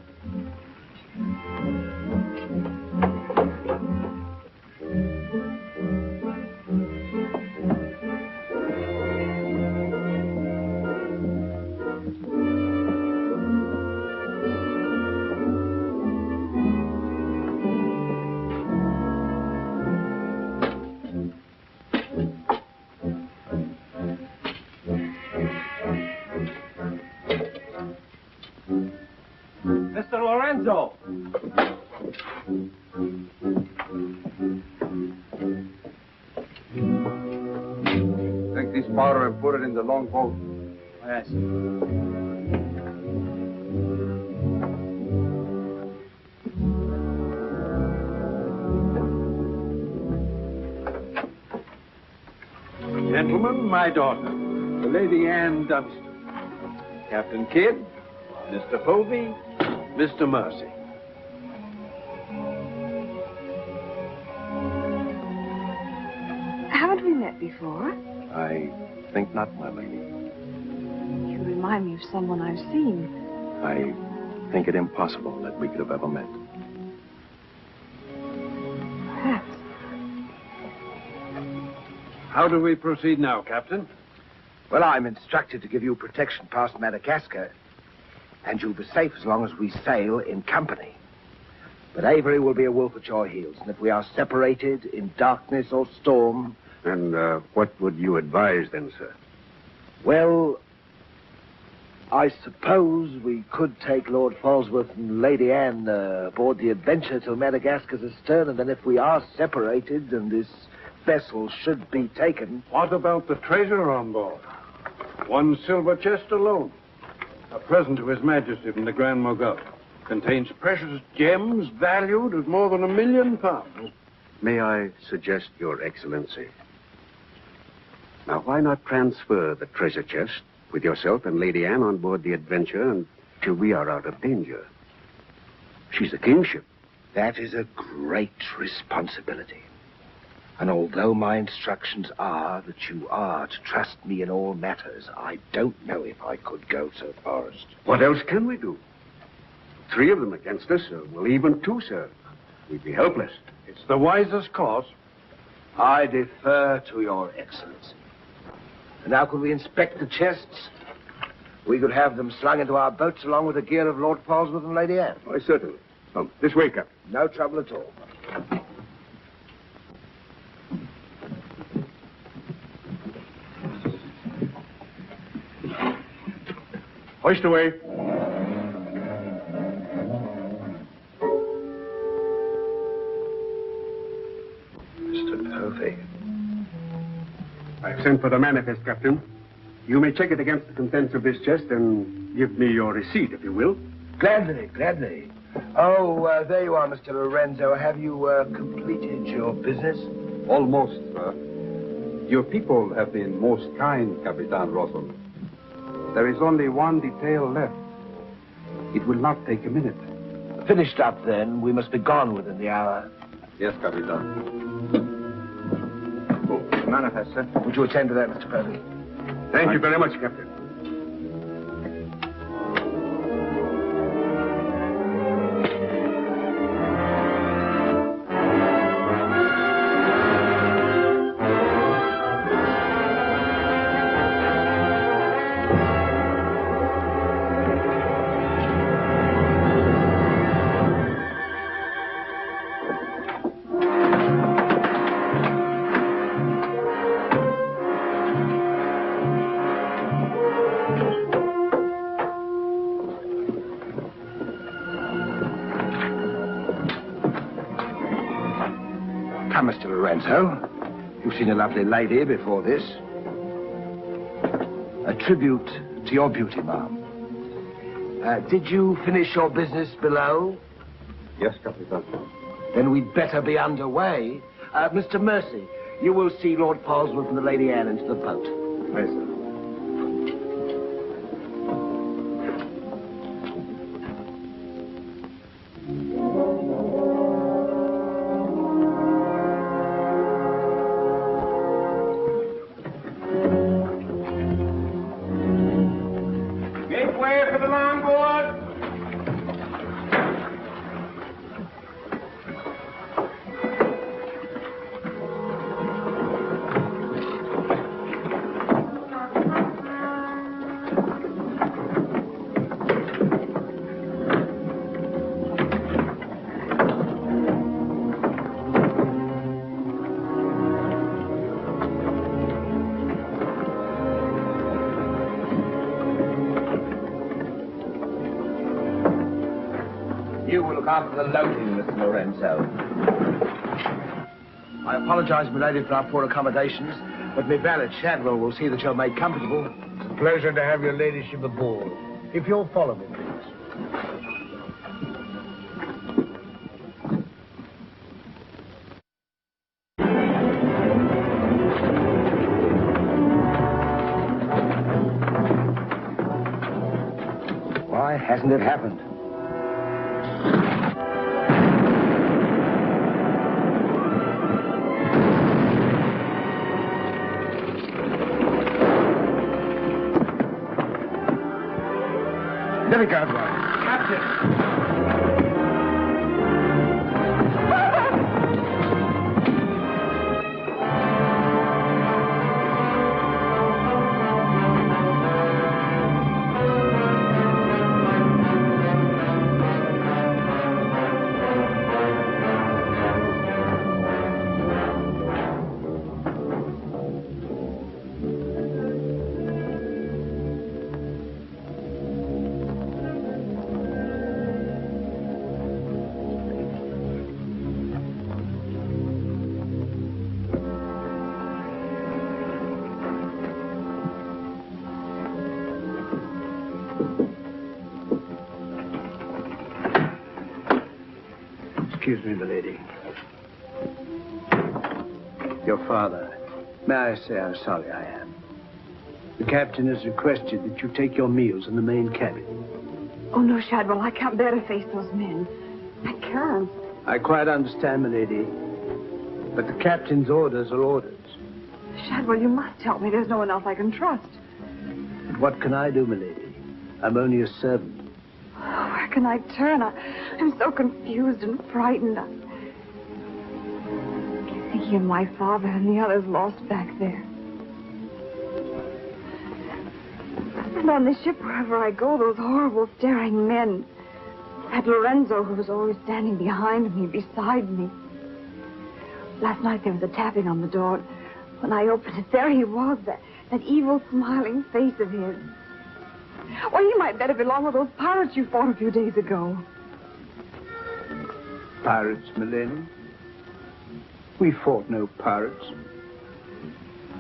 N: Mr. Lorenzo!
M: Take this powder and put it in the longboat.
N: Yes.
I: Gentlemen, my daughter, the Lady Anne Dunstan. Captain Kidd, Mr. Povey, Mr. Mercy.
T: Haven't we met before?
O: I think not, my lady.
T: You remind me of someone I've seen.
O: I think it impossible that we could have ever met.
T: Perhaps.
I: How do we proceed now, Captain?
B: Well, I'm instructed to give you protection past Madagascar, and you'll be safe as long as we sail in company. But Avery will be a wolf at your heels, and if we are separated in darkness or storm...
J: And what would you advise then, sir?
B: Well, I suppose we could take Lord Falsworth and Lady Anne aboard the Adventure till Madagascar's astern, and then if we are separated and this vessel should be taken...
I: What about the treasure on board? One silver chest alone. A present to His Majesty from the Grand Mogul. Contains precious gems valued at more than £1 million.
J: May I suggest, Your Excellency? Now, why not transfer the treasure chest with yourself and Lady Anne on board the Adventure until we are out of danger? She's a kingship.
B: That is a great responsibility. And although my instructions are that you are to trust me in all matters, I don't know if I could go so far as to...
J: What else can we do? 3 of them against us, well, even 2, sir. We'd be helpless.
I: It's the wisest course.
B: I defer to Your Excellency. And now could we inspect the chests? We could have them slung into our boats along with the gear of Lord Falsworth and Lady Anne.
J: Why, certainly. Come, this way, Captain.
B: No trouble at all.
J: Hoist away.
B: Mr. Povey.
J: I've sent for the manifest, Captain. You may check it against the contents of this chest and give me your receipt, if you will.
B: Gladly, gladly. Oh, there you are, Mr. Lorenzo. Have you completed your business?
M: Almost, sir. Your people have been most kind, Capitan Rawson. There is only one detail left. It will not take a minute.
B: Finished up, then. We must be gone within the hour.
M: Yes, Capitan.
B: Manifest, sir. Would you attend to that, Mr. Povey?
S: Thank you very much, Captain.
B: Come, Mr. Lorenzo. You've seen a lovely lady before this. A tribute to your beauty, ma'am. Did you finish your business below?
M: Yes, Capitan.
B: Then we'd better be underway. Mr. Mercy, you will see Lord Polesworth and the Lady Anne into the boat.
M: Yes, sir.
B: You will look after the loading, Mr. Lorenzo. I apologize, milady, for our poor accommodations, but my valet, Shadwell, will see that you're made comfortable.
G: It's a pleasure to have your ladyship aboard. If you'll follow me, please.
B: Why hasn't it happened? There we go, boy. Captain!
G: Excuse me, milady. Your father. May I say how sorry I am? The captain has requested that you take your meals in the main cabin.
T: Oh, no, Shadwell, I can't bear to face those men. I can't.
G: I quite understand, milady. But the captain's orders are orders.
T: Shadwell, you must help me. There's no one else I can trust.
G: But what can I do, milady? I'm only a servant.
T: Oh, where can I turn? I'm so confused and frightened. I keep thinking of my father and the others lost back there. And on this ship, wherever I go, those horrible staring men. That Lorenzo who was always standing behind me, beside me. Last night there was a tapping on the door. When I opened it, there he was, that evil, smiling face of his. Well, he might better belong with those pirates you fought a few days ago.
G: Pirates, milady? We fought no pirates.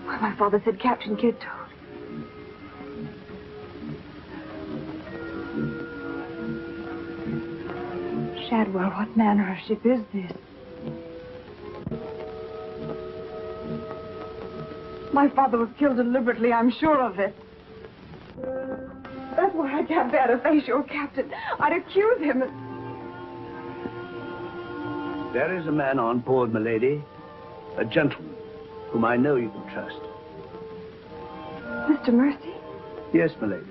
T: Well, my father said Captain Kidd told. Shadwell, what manner of ship is this? My father was killed deliberately, I'm sure of it. That's why I can't bear to face your captain. I'd accuse him.
G: There is a man on board, milady. A gentleman whom I know you can trust.
T: Mr. Mercy?
G: Yes, milady.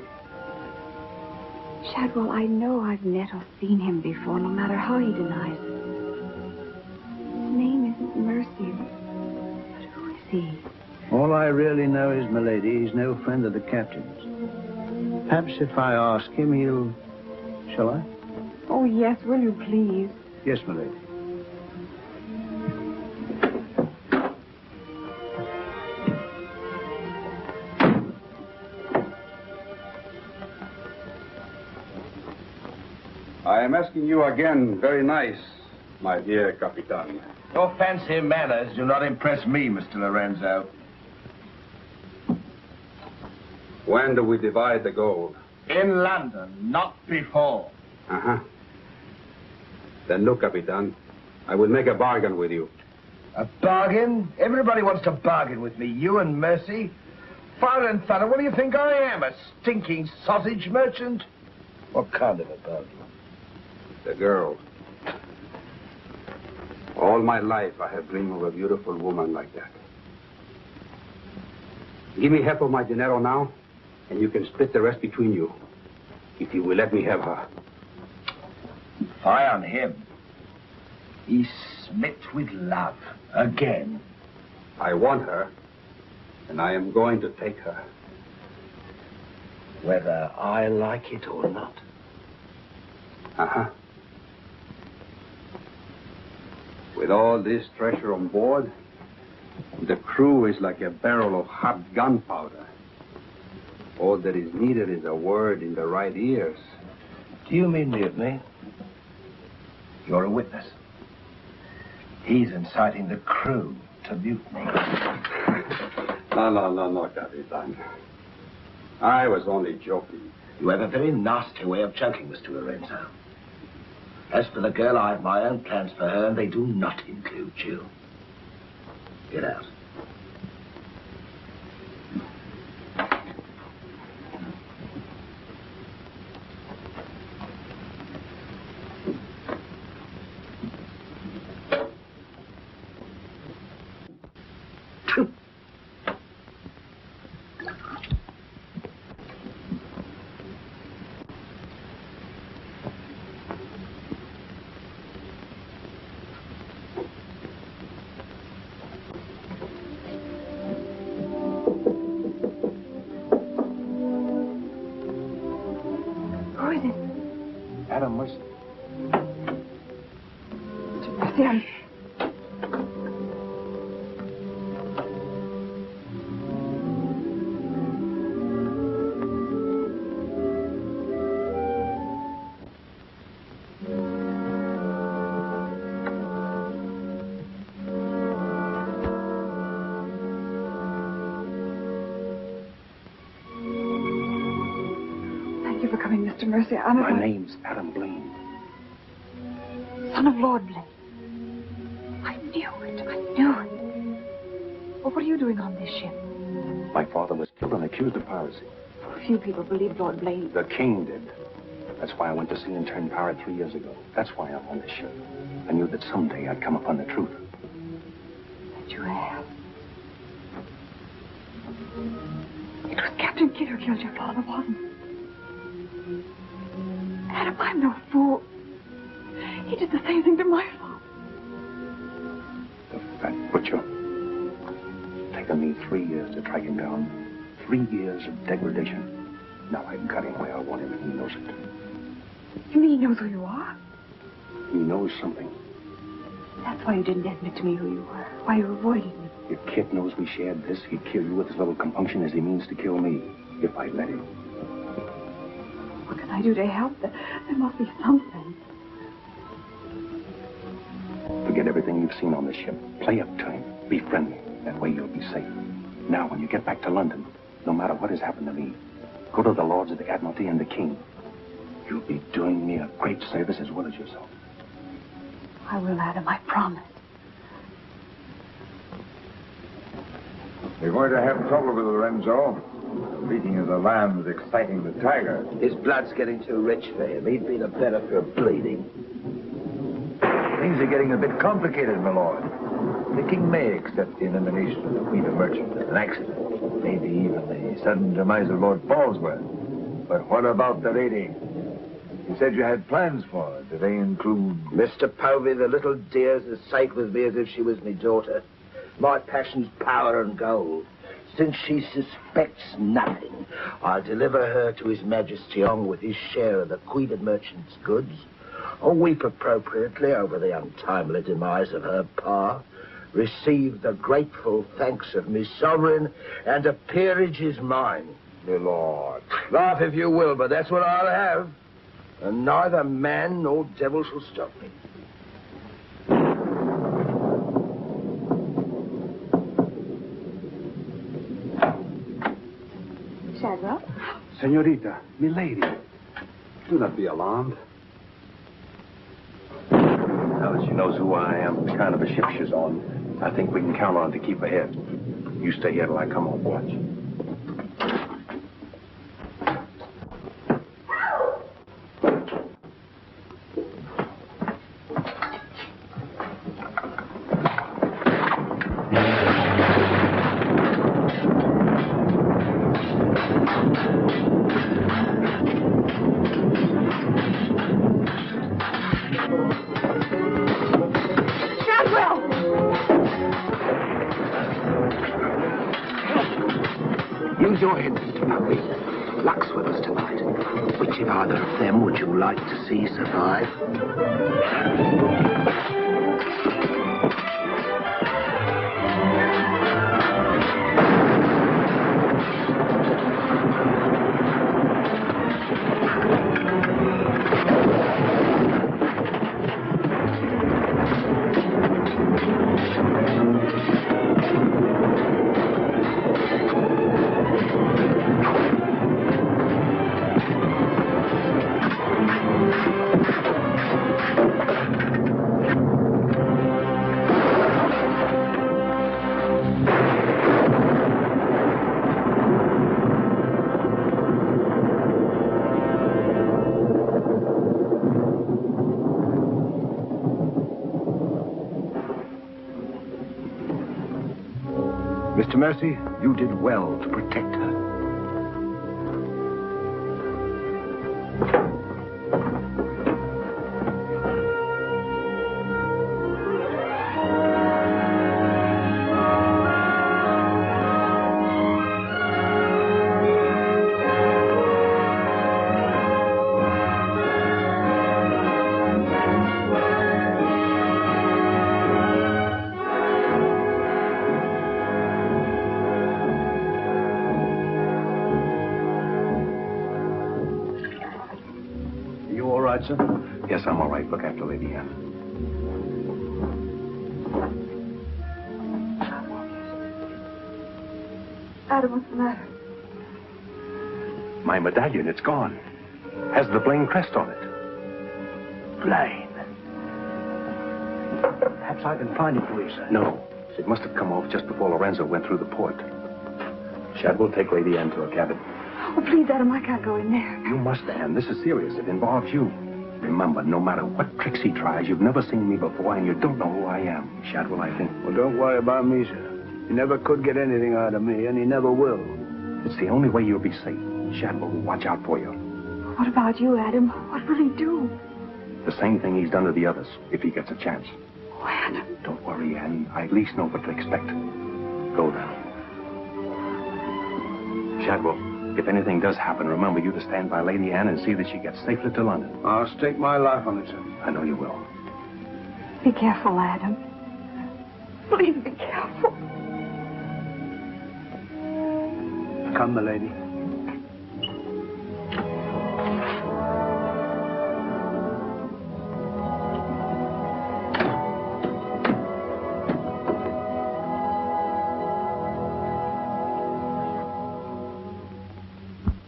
T: Shadwell, I know I've met or seen him before, no matter how he denies it. His name isn't Mercy, but who is he?
G: All I really know is, milady, he's no friend of the captain's. Perhaps if I ask him, he'll... Shall I?
T: Oh, yes, will you please?
G: Yes, milady.
M: I am asking you again, very nice, my dear Capitan.
E: Your fancy manners do not impress me, Mr. Lorenzo.
M: When do we divide the gold?
E: In London, not before.
M: Uh-huh. Then look, Capitan, I will make a bargain with you.
B: A bargain? Everybody wants to bargain with me. You and Mercy. Fire and thunder, what do you think I am? A stinking sausage merchant? What kind of a bargain?
M: The girl. All my life I have dreamed of a beautiful woman like that. Give me half of my dinero now, and you can split the rest between you, if you will let me have her.
E: Fie on him. He's smit with love again.
M: I want her, and I am going to take her.
B: Whether I like it or not.
M: Uh-huh. With all this treasure on board, the crew is like a barrel of hot gunpowder. All that is needed is a word in the right ears.
B: Do you mean mutiny?
E: You're a witness. He's inciting the crew to mutiny.
M: No, Capitan. I was only joking.
B: You have a very nasty way of joking, Mr. Lorenzo. As for the girl, I have my own plans for her, and they do not include you. Get out.
T: Mr. Mercy,
O: My name's Adam Blaine.
T: Son of Lord Blaine. I knew it. Well, what are you doing on this ship?
O: My father was killed and accused of piracy.
T: Few people believed Lord Blaine.
O: The king did. That's why I went to sea and turned pirate 3 years ago. That's why I'm on this ship. I knew that someday I'd come upon the truth.
T: That you have. It was Captain Kidd who killed your father, wasn't it? Adam, I'm no fool. He did the same thing to my father.
O: The fat butcher. Taken me 3 years to track him down. 3 years of degradation. Now I've got him where I want him, and he knows it.
T: You mean he knows who you are?
O: He knows something.
T: That's why you didn't admit to me who you were. Why you avoided me.
O: If Kit knows we shared this, he'd kill you with as little compunction as he means to kill me, if I let him.
T: What can I do to help? There must be something.
O: Forget everything you've seen on this ship. Play up to him. Be friendly. That way you'll be safe. Now, when you get back to London, no matter what has happened to me, go to the Lords of the Admiralty and the King. You'll be doing me a great service as well as yourself.
T: I will, Adam, I promise.
C: You're going to have trouble with Lorenzo. The beating of the lamb is exciting the tiger.
B: His blood's getting too rich for him. He'd be the better for bleeding.
C: Things are getting a bit complicated, my lord. The king may accept the elimination of the Queen of Merchants as an accident. Maybe even the sudden demise of Lord Falsworth. But what about the lady? You said you had plans for her. Do they include...
B: Mr. Povey, the little dear's as safe with me as if she was my daughter. My passion's power and gold. Since she suspects nothing, I'll deliver her to His Majesty on with his share of the Queen of Merchants' goods. I'll weep appropriately over the untimely demise of her pa, receive the grateful thanks of me sovereign, and a peerage is mine.
C: My lord.
B: Laugh if you will, but that's what I'll have. And neither man nor devil shall stop me.
T: Shadwell?
M: Senorita, milady, do not be alarmed.
R: Now that she knows who I am, the kind of a ship she's on, I think we can count on to keep ahead. You stay here till I come on watch.
B: Use your head, Mr. Povey. Luck's with us tonight. Which of either of them would you like to see survive? Mr. Mercy, you did well to protect her.
R: Sir? Yes, I'm all right. Look after Lady Anne.
T: Adam, what's the matter?
R: My medallion, it's gone. Has the Blaine crest on it.
G: Blaine. Perhaps I can find it for you, sir.
R: No. It must have come off just before Lorenzo went through the port. Shadwell, take Lady Anne to her cabin.
T: Oh, please, Adam, I can't go in there.
R: You must, Anne. This is serious. It involves you. Remember, no matter what tricks he tries, you've never seen me before, and you don't know who I am. Shadwell, I think.
G: Well, don't worry about me, sir. He never could get anything out of me, and he never will.
R: It's the only way you'll be safe. Shadwell will watch out for you.
T: What about you, Adam? What will he do?
R: The same thing he's done to the others, if he gets a chance.
T: Oh, Adam.
R: Don't worry, Anne. I at least know what to expect. Go now. Shadwell, if anything does happen, remember you to stand by Lady Anne and see that she gets safely to London.
G: I'll stake my life on it, sir.
R: I know you will.
T: Be careful, Adam. Please be careful.
G: Come, my lady.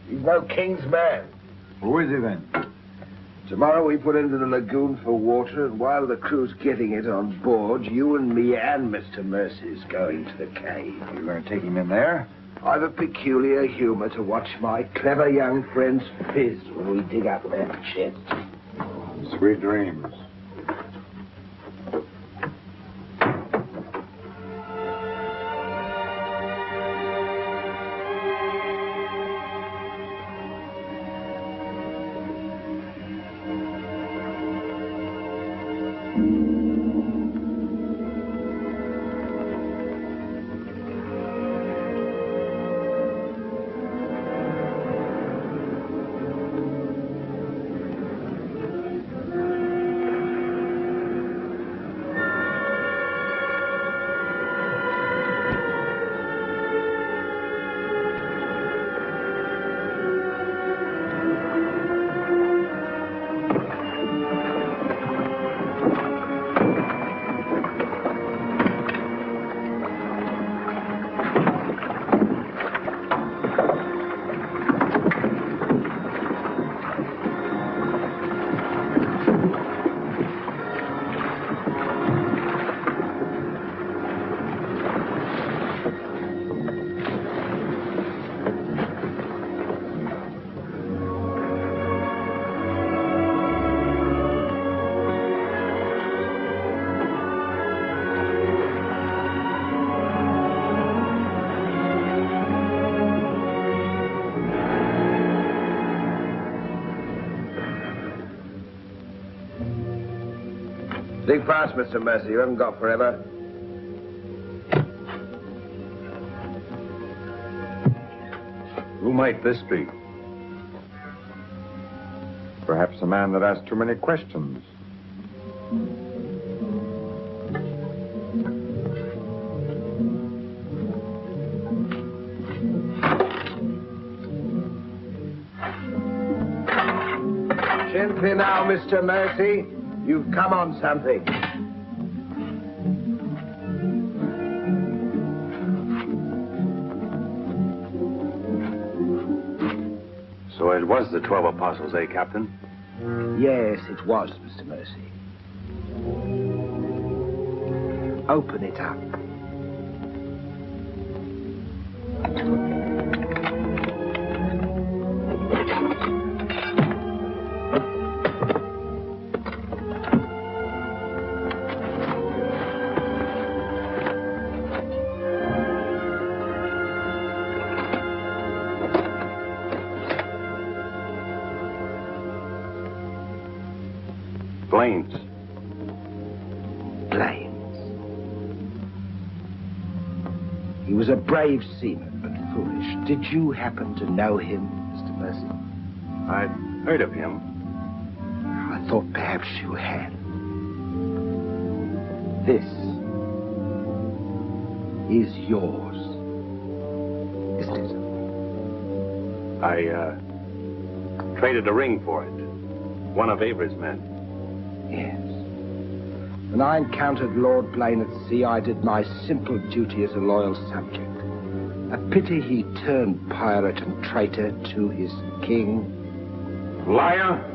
B: He's no king's man.
C: Who is he then?
B: Tomorrow we put into the lagoon for water, and while the crew's getting it on board, you and me and Mr. Mercy's going to the cave.
C: You're going to take him in there?
B: I've a peculiar humor to watch my clever young friends fizz when we dig up that chest.
C: Sweet dreams.
B: Dig fast, Mr. Mercy. You haven't got forever.
C: Who might this be? Perhaps a man that asks too many questions.
B: Gently now, Mr. Mercy. You've come on something.
R: So it was the 12 apostles, eh, Captain?
B: Yes, it was, Mr. Mercy. Open it up.
R: Blaines.
B: He was a brave seaman, but foolish. Did you happen to know him, Mr. Mercy?
R: I'd heard of him.
B: I thought perhaps you had. This is yours, isn't it?
R: I traded a ring for it. One of Avery's men.
B: Yes. When I encountered Lord Blaine at sea, I did my simple duty as a loyal subject. A pity he turned pirate and traitor to his king.
R: Liar!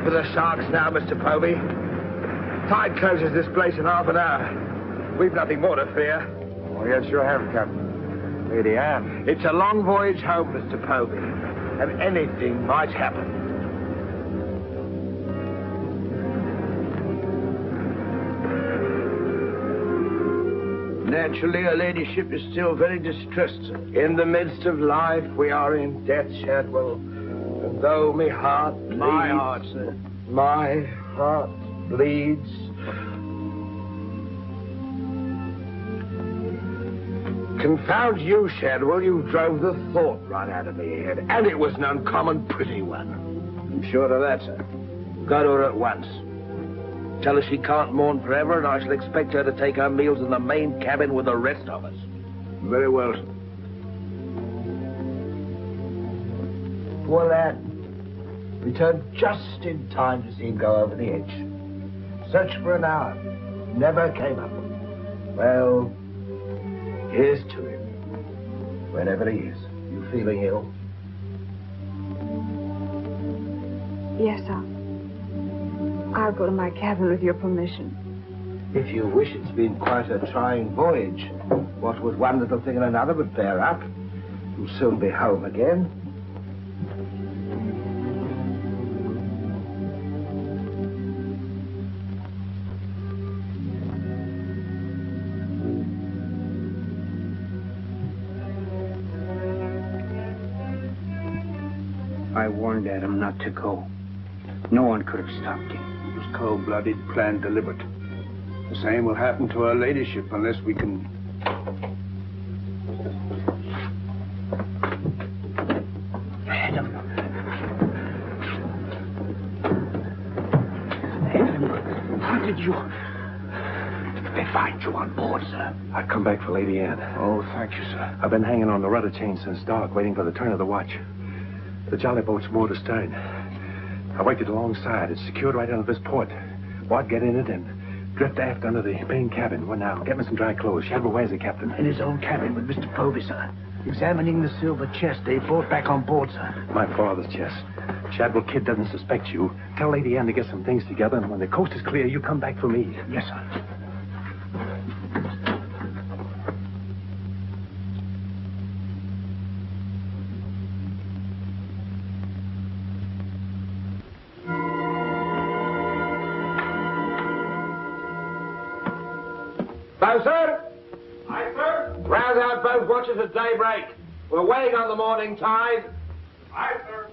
B: For the sharks now, Mr. Povey. Tide closes this place in half an hour. We've nothing more to fear.
C: Oh, yes, you have, Captain. Lady Anne.
B: It's a long voyage home, Mr. Povey, and anything might happen.
G: Naturally, her ladyship is still very distressed, sir.
B: In the midst of life, we are in debt, Shadwell. And though my heart bleeds...
G: My heart, sir.
B: My heart bleeds... Confound you, Shadwell. You drove the thought right out of my head. And it was an uncommon pretty one.
G: I'm sure of that, sir. Go to her at once. Tell her she can't mourn forever, and I shall expect her to take her meals in the main cabin with the rest of us.
B: Very well.
L: Poor lad. Returned just in time to see him go over the edge. Searched for an hour. Never came up. Well, here's to him. Wherever he is. You feeling ill?
T: Yes, I'll go to my cabin with your permission.
L: If you wish, it's been quite a trying voyage. What with one little thing and another would bear up. You'll soon be home again.
M: I warned Adam not to go. No one could have stopped him.
I: It was cold-blooded, planned, deliberate. The same will happen to her ladyship unless we can...
M: Adam, how did you... They find you on board, sir?
R: I've come back for Lady Anne.
M: Oh, thank you, sir.
R: I've been hanging on the rudder chain since dark, waiting for the turn of the watch. The jolly boat's moored astern. I waited alongside. It's secured right under this port. Wad get in it and drift aft under the main cabin. Well, now, get me some dry clothes. Shadwell, where's the captain?
G: In his own cabin with Mr. Povey, sir. Examining the silver chest they brought back on board, sir.
R: My father's chest. Shadwell Kid doesn't suspect you. Tell Lady Anne to get some things together, and when the coast is clear, you come back for me.
G: Yes, sir.
B: Sir? Aye, sir. Rouse out both watches at daybreak. We're waiting on the morning tide.
S: Aye, sir.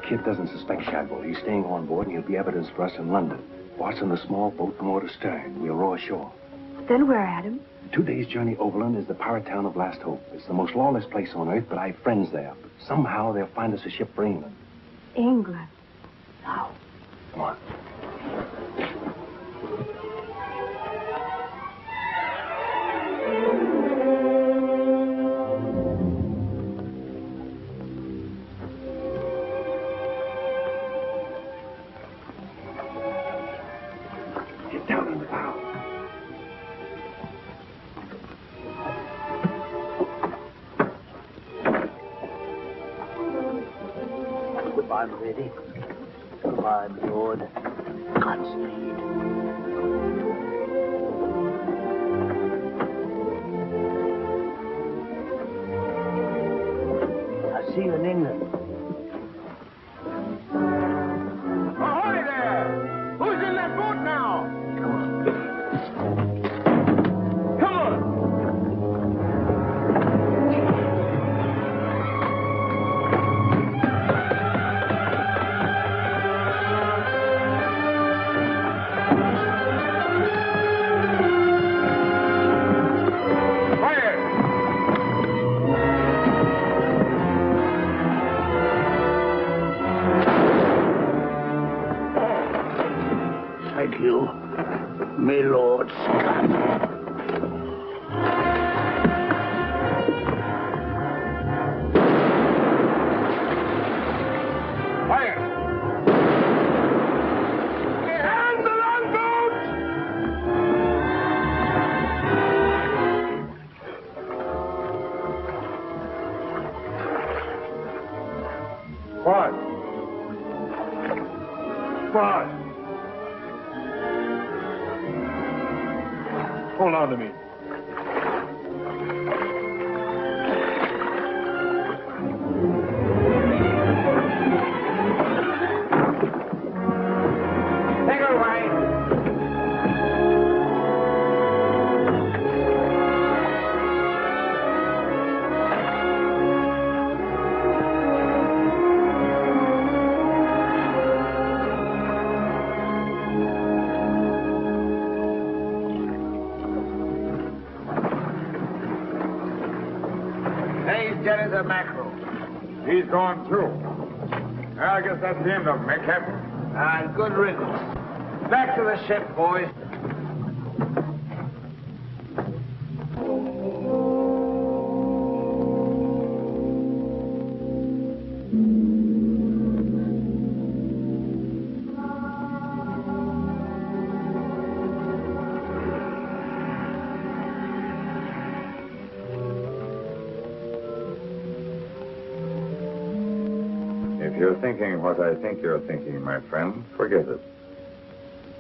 R: Kid doesn't suspect Shadwell. He's staying on board, and he'll be evidence for us in London. Watching the small boat moored astern. We'll row ashore.
T: Then where, Adam?
R: 2 days' journey overland is the pirate town of Last Hope. It's the most lawless place on earth, but I have friends there. Somehow they'll find us a ship for England.
T: England.
R: Now, come on.
L: I'm ready. Goodbye, my lord. Godspeed. I'll see you in England.
G: Ahoy there! Who's in that boat now? Come on.
L: My lord.
G: Fire! And the longboat!
I: Bart. Bart. Hold on to me.
L: janitor mackerel.
H: He's gone, too. I guess that's the end of him, eh, Captain?
L: And good riddance. Back to the ship, boys.
H: If you're thinking what I think you're thinking, my friend, forget it.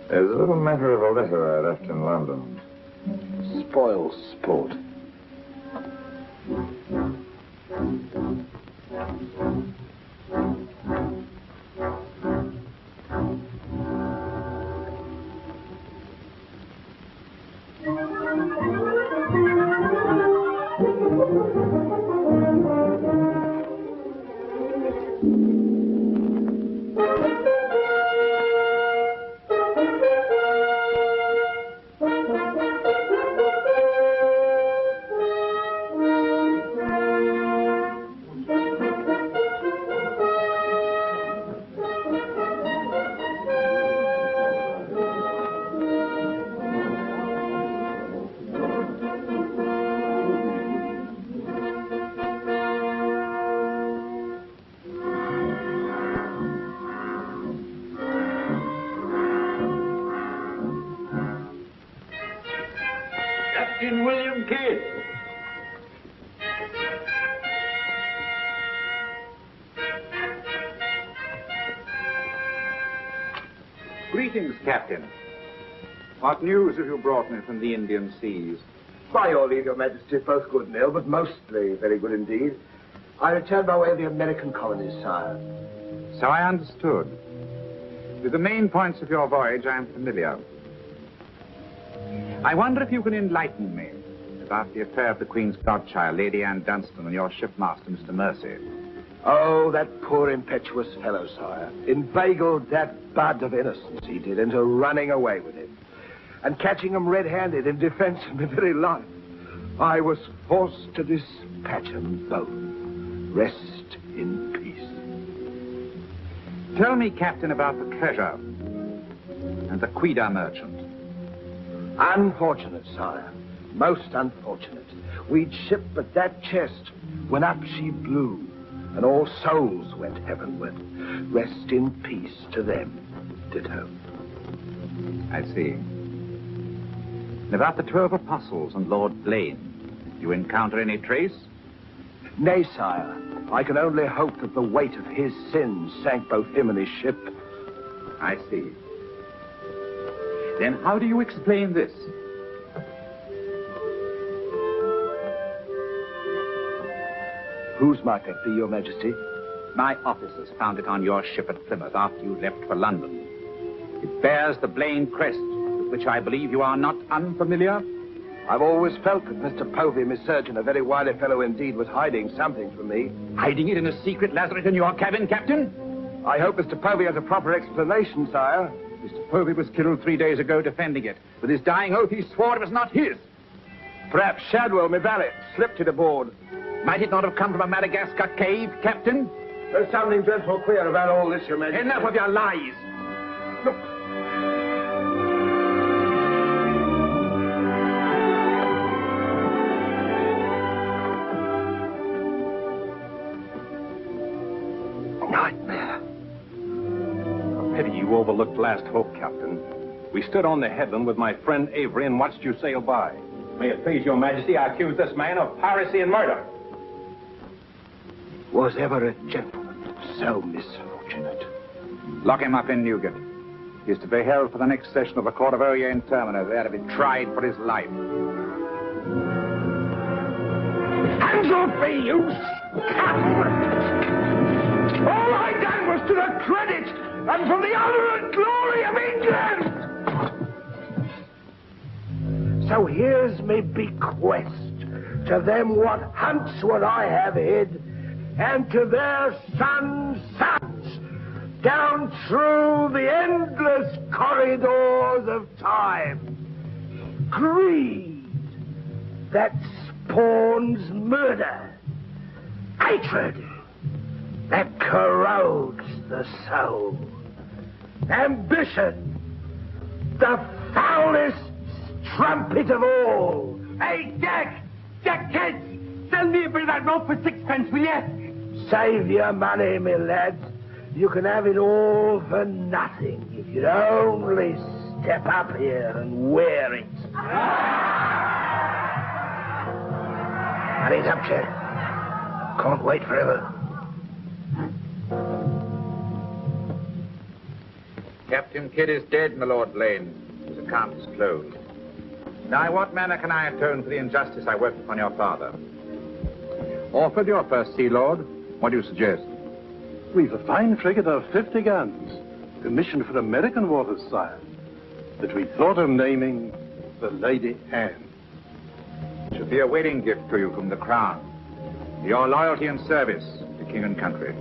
H: There's a little matter of a letter I left in London.
L: Spoil sport.
S: Captain William Kidd.
H: Greetings, Captain. What news have you brought me from the Indian seas?
B: By your leave, Your Majesty, both good and ill, but mostly very good indeed. I returned by way of the American colonies, sire.
H: So I understood. With the main points of your voyage, I am familiar. I wonder if you can enlighten me about the affair of the Queen's godchild, Lady Anne Dunstan, and your shipmaster, Mr. Mercy.
B: Oh, that poor impetuous fellow, sire. Inveigled that bud of innocence, he did, into running away with him. And catching him red-handed in defense of my very life. I was forced to dispatch them both. Rest in peace.
H: Tell me, Captain, about the treasure and the Quida merchant.
B: Unfortunate, sire. Most unfortunate. We'd ship but that chest when up she blew, and all souls went heavenward. Rest in peace to them, ditto.
H: I see. And about the 12 apostles and Lord Blaine, do you encounter any trace?
B: Nay, sire. I can only hope that the weight of his sins sank both him and his ship.
H: I see. Then how do you explain this?
B: Whose might that be, Your Majesty?
H: My officers found it on your ship at Plymouth after you left for London. It bears the Blaine crest, with which I believe you are not unfamiliar.
B: I've always felt that Mr. Povey, my surgeon, a very wily fellow indeed, was hiding something from me.
H: Hiding it in a secret lazaret in your cabin, Captain?
B: I hope Mr. Povey has a proper explanation, sire.
H: Mr. Povey was killed 3 days ago defending it. With his dying oath, he swore it was not his.
B: Perhaps Shadwell, my valet, slipped it aboard.
H: Might it not have come from a Madagascar cave, Captain?
B: There's something dreadful queer about all this, Your Majesty.
H: Enough of your lies. Look.
B: Nightmare.
R: A pity you overlooked last hope, Captain. We stood on the headland with my friend Avery and watched you sail by.
N: May it please your majesty, I accuse this man of piracy and murder.
B: Was ever a gentleman so misfortunate?
H: Lock him up in Newgate. He is to be held for the next session of the Court of Oyer in Termina, there to be tried for his life.
L: Hands off me, you scum! All I done was to the credit and for the honor and glory of England! So here's me bequest to them what hunts what I have hid, and to their sons' down through the endless corridors of time. Greed that spawns murder, Hatred that corrodes the soul. Ambition, the foulest strumpet of all.
S: Hey, Jack! Jack, kids! Sell me a bit of that rope for 6 pence, will you?
L: Save your money, my lads. You can have it all for nothing if you only step up here and wear it. Hurry up, Jack. Can't wait forever.
H: Captain Kidd is dead, my Lord Blaine. His account is closed. Now, in what manner can I atone for the injustice I worked upon your father? Orford, your first Sea Lord. What do you suggest?
R: We've a fine frigate of 50 guns, commissioned for American waters, sire, that we thought of naming the Lady Anne.
H: It should be a wedding gift to you from the Crown. For your loyalty and service to king and country.